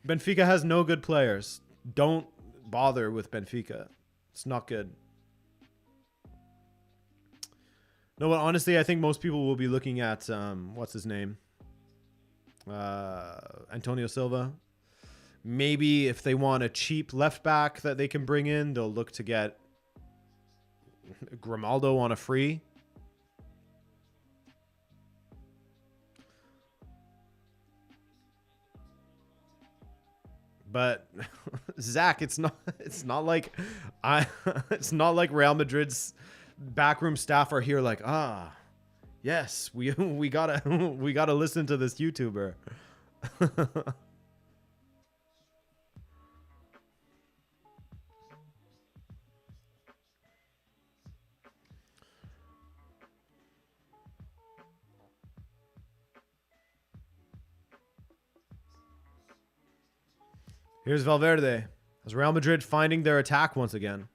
Benfica has no good players. Don't bother with Benfica. It's not good. No, but honestly, I think most people will be looking at, what's his name? Antonio Silva. Maybe if they want a cheap left back that they can bring in, they'll look to get Grimaldo on a free. But Zach, it's not like it's not like Real Madrid's backroom staff are here like, yes, we gotta listen to this YouTuber. Here's Valverde. As Real Madrid finding their attack once again.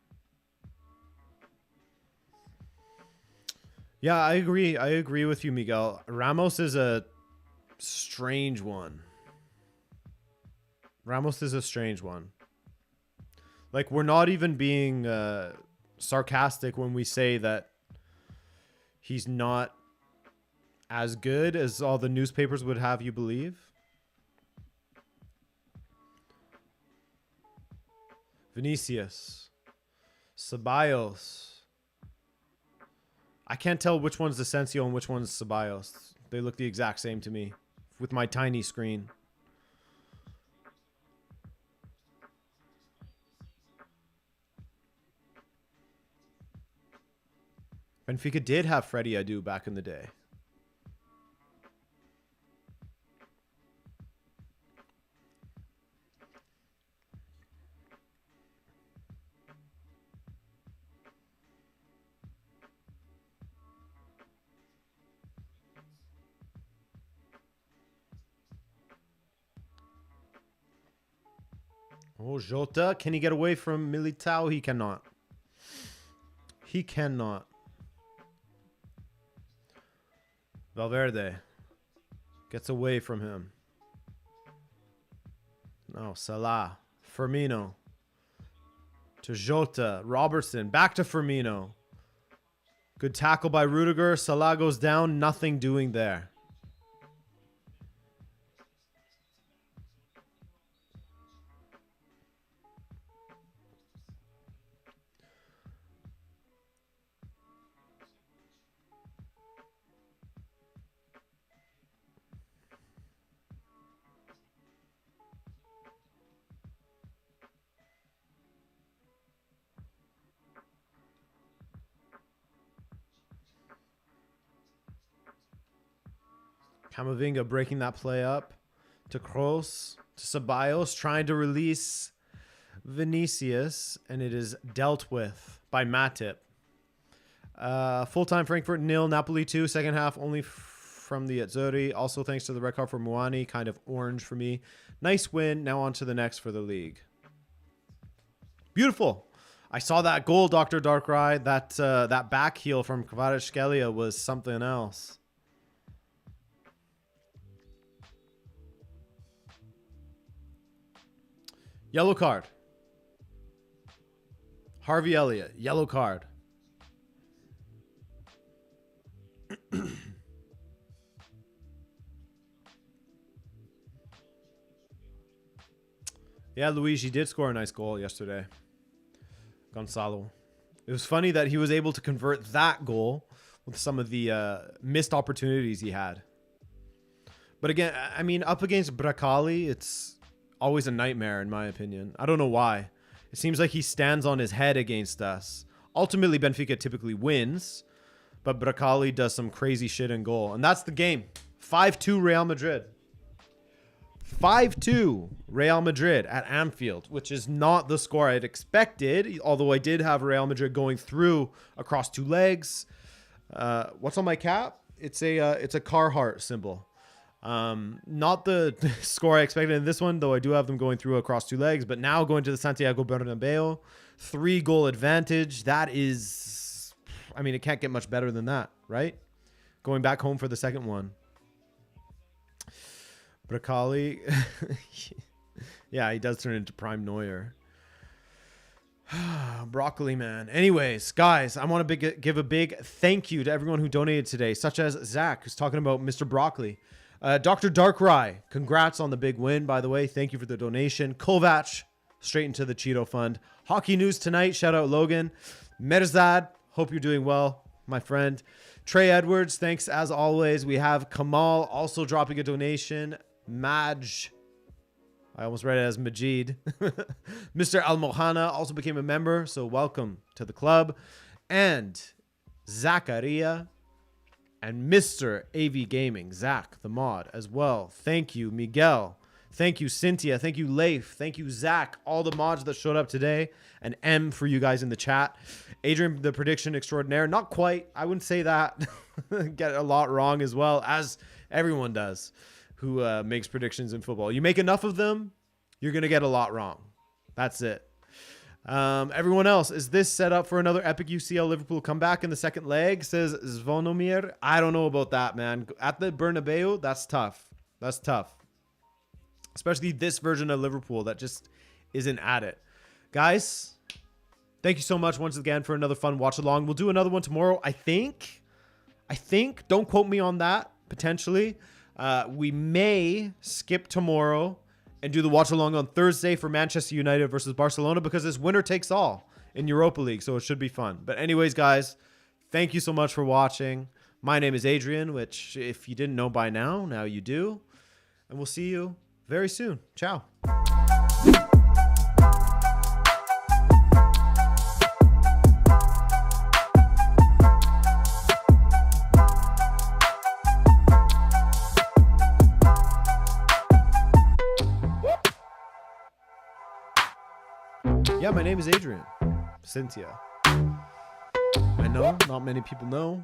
Yeah, I agree. I agree with you, Miguel. Ramos is a strange one. Ramos is a strange one. Like, we're not even being sarcastic when we say that he's not as good as all the newspapers would have you believe. Vinicius. Ceballos. I can't tell which one's Asensio and which one's Ceballos. They look the exact same to me with my tiny screen. Benfica did have Freddie Adu back in the day. Oh, Jota. Can he get away from Militao? He cannot. He cannot. Valverde gets away from him. No, Salah. Firmino. To Jota. Robertson. Back to Firmino. Good tackle by Rudiger. Salah goes down. Nothing doing there. Camavinga breaking that play up to Kroos, to Ceballos, trying to release Vinicius, and it is dealt with by Matip. Full-time Frankfurt 0, Napoli 2, second half only from the Azzurri. Also thanks to the red card for Muani, kind of orange for me. Nice win. Now on to the next for the league. Beautiful. I saw that goal, Dr. Darkrai. That back heel from Kvaratskhelia was something else. Yellow card. Harvey Elliott, yellow card. Yeah, Luigi did score a nice goal yesterday. Gonzalo. It was funny that he was able to convert that goal with some of the missed opportunities he had. But again, I mean, up against Bracali, it's always a nightmare in my opinion. I don't know why. It seems like he stands on his head against us. Ultimately, Benfica typically wins, but Bracali does some crazy shit in goal. And that's the game. 5-2 Real Madrid. 5-2 Real Madrid at Anfield, which is not the score I'd expected, although I did have Real Madrid going through across two legs. What's on my cap? It's a Carhartt symbol. Not the score I expected in this one, though I do have them going through across two legs. But now going to the Santiago Bernabeu, 3-goal advantage. That is, I mean, it can't get much better than that, right? Going back home for the second one. Bracali, yeah, he does turn into Prime Neuer. Broccoli man. Anyways, guys, I want to give a big thank you to everyone who donated today, such as Zach, who's talking about Mr. Broccoli. Dr. Darkrai, congrats on the big win, by the way. Thank you for the donation. Kovac, straight into the Cheeto Fund. Hockey news tonight. Shout out Logan. Merzad, hope you're doing well, my friend. Trey Edwards, thanks as always. We have Kamal also dropping a donation. Maj, I almost read it as Majid. Mr. Al-Mohana also became a member, so welcome to the club. And Zachariah and Mr. AV Gaming, Zach, the mod, as well. Thank you, Miguel. Thank you, Cynthia. Thank you, Leif. Thank you, Zach. All the mods that showed up today. And M for you guys in the chat. Adrian, the prediction extraordinaire. Not quite. I wouldn't say that. Get a lot wrong as well, as everyone does who makes predictions in football. You make enough of them, you're going to get a lot wrong. That's it. Everyone else, is this set up for another epic UCL Liverpool comeback in the second leg? Says Zvonomir. I don't know about that, man. At the Bernabeu, that's tough. That's tough. Especially this version of Liverpool that just isn't at it. Guys, thank you so much once again for another fun watch along. We'll do another one tomorrow, I think. Don't quote me on that, potentially. We may skip tomorrow and do the watch along on Thursday for Manchester United versus Barcelona because it's winner takes all in Europa League, so it should be fun. But anyways, guys, thank you so much for watching. My name is Adrian, which if you didn't know by now, now you do. And we'll see you very soon. Ciao. Yeah, my name is Adrian. Cynthia. I know not many people know.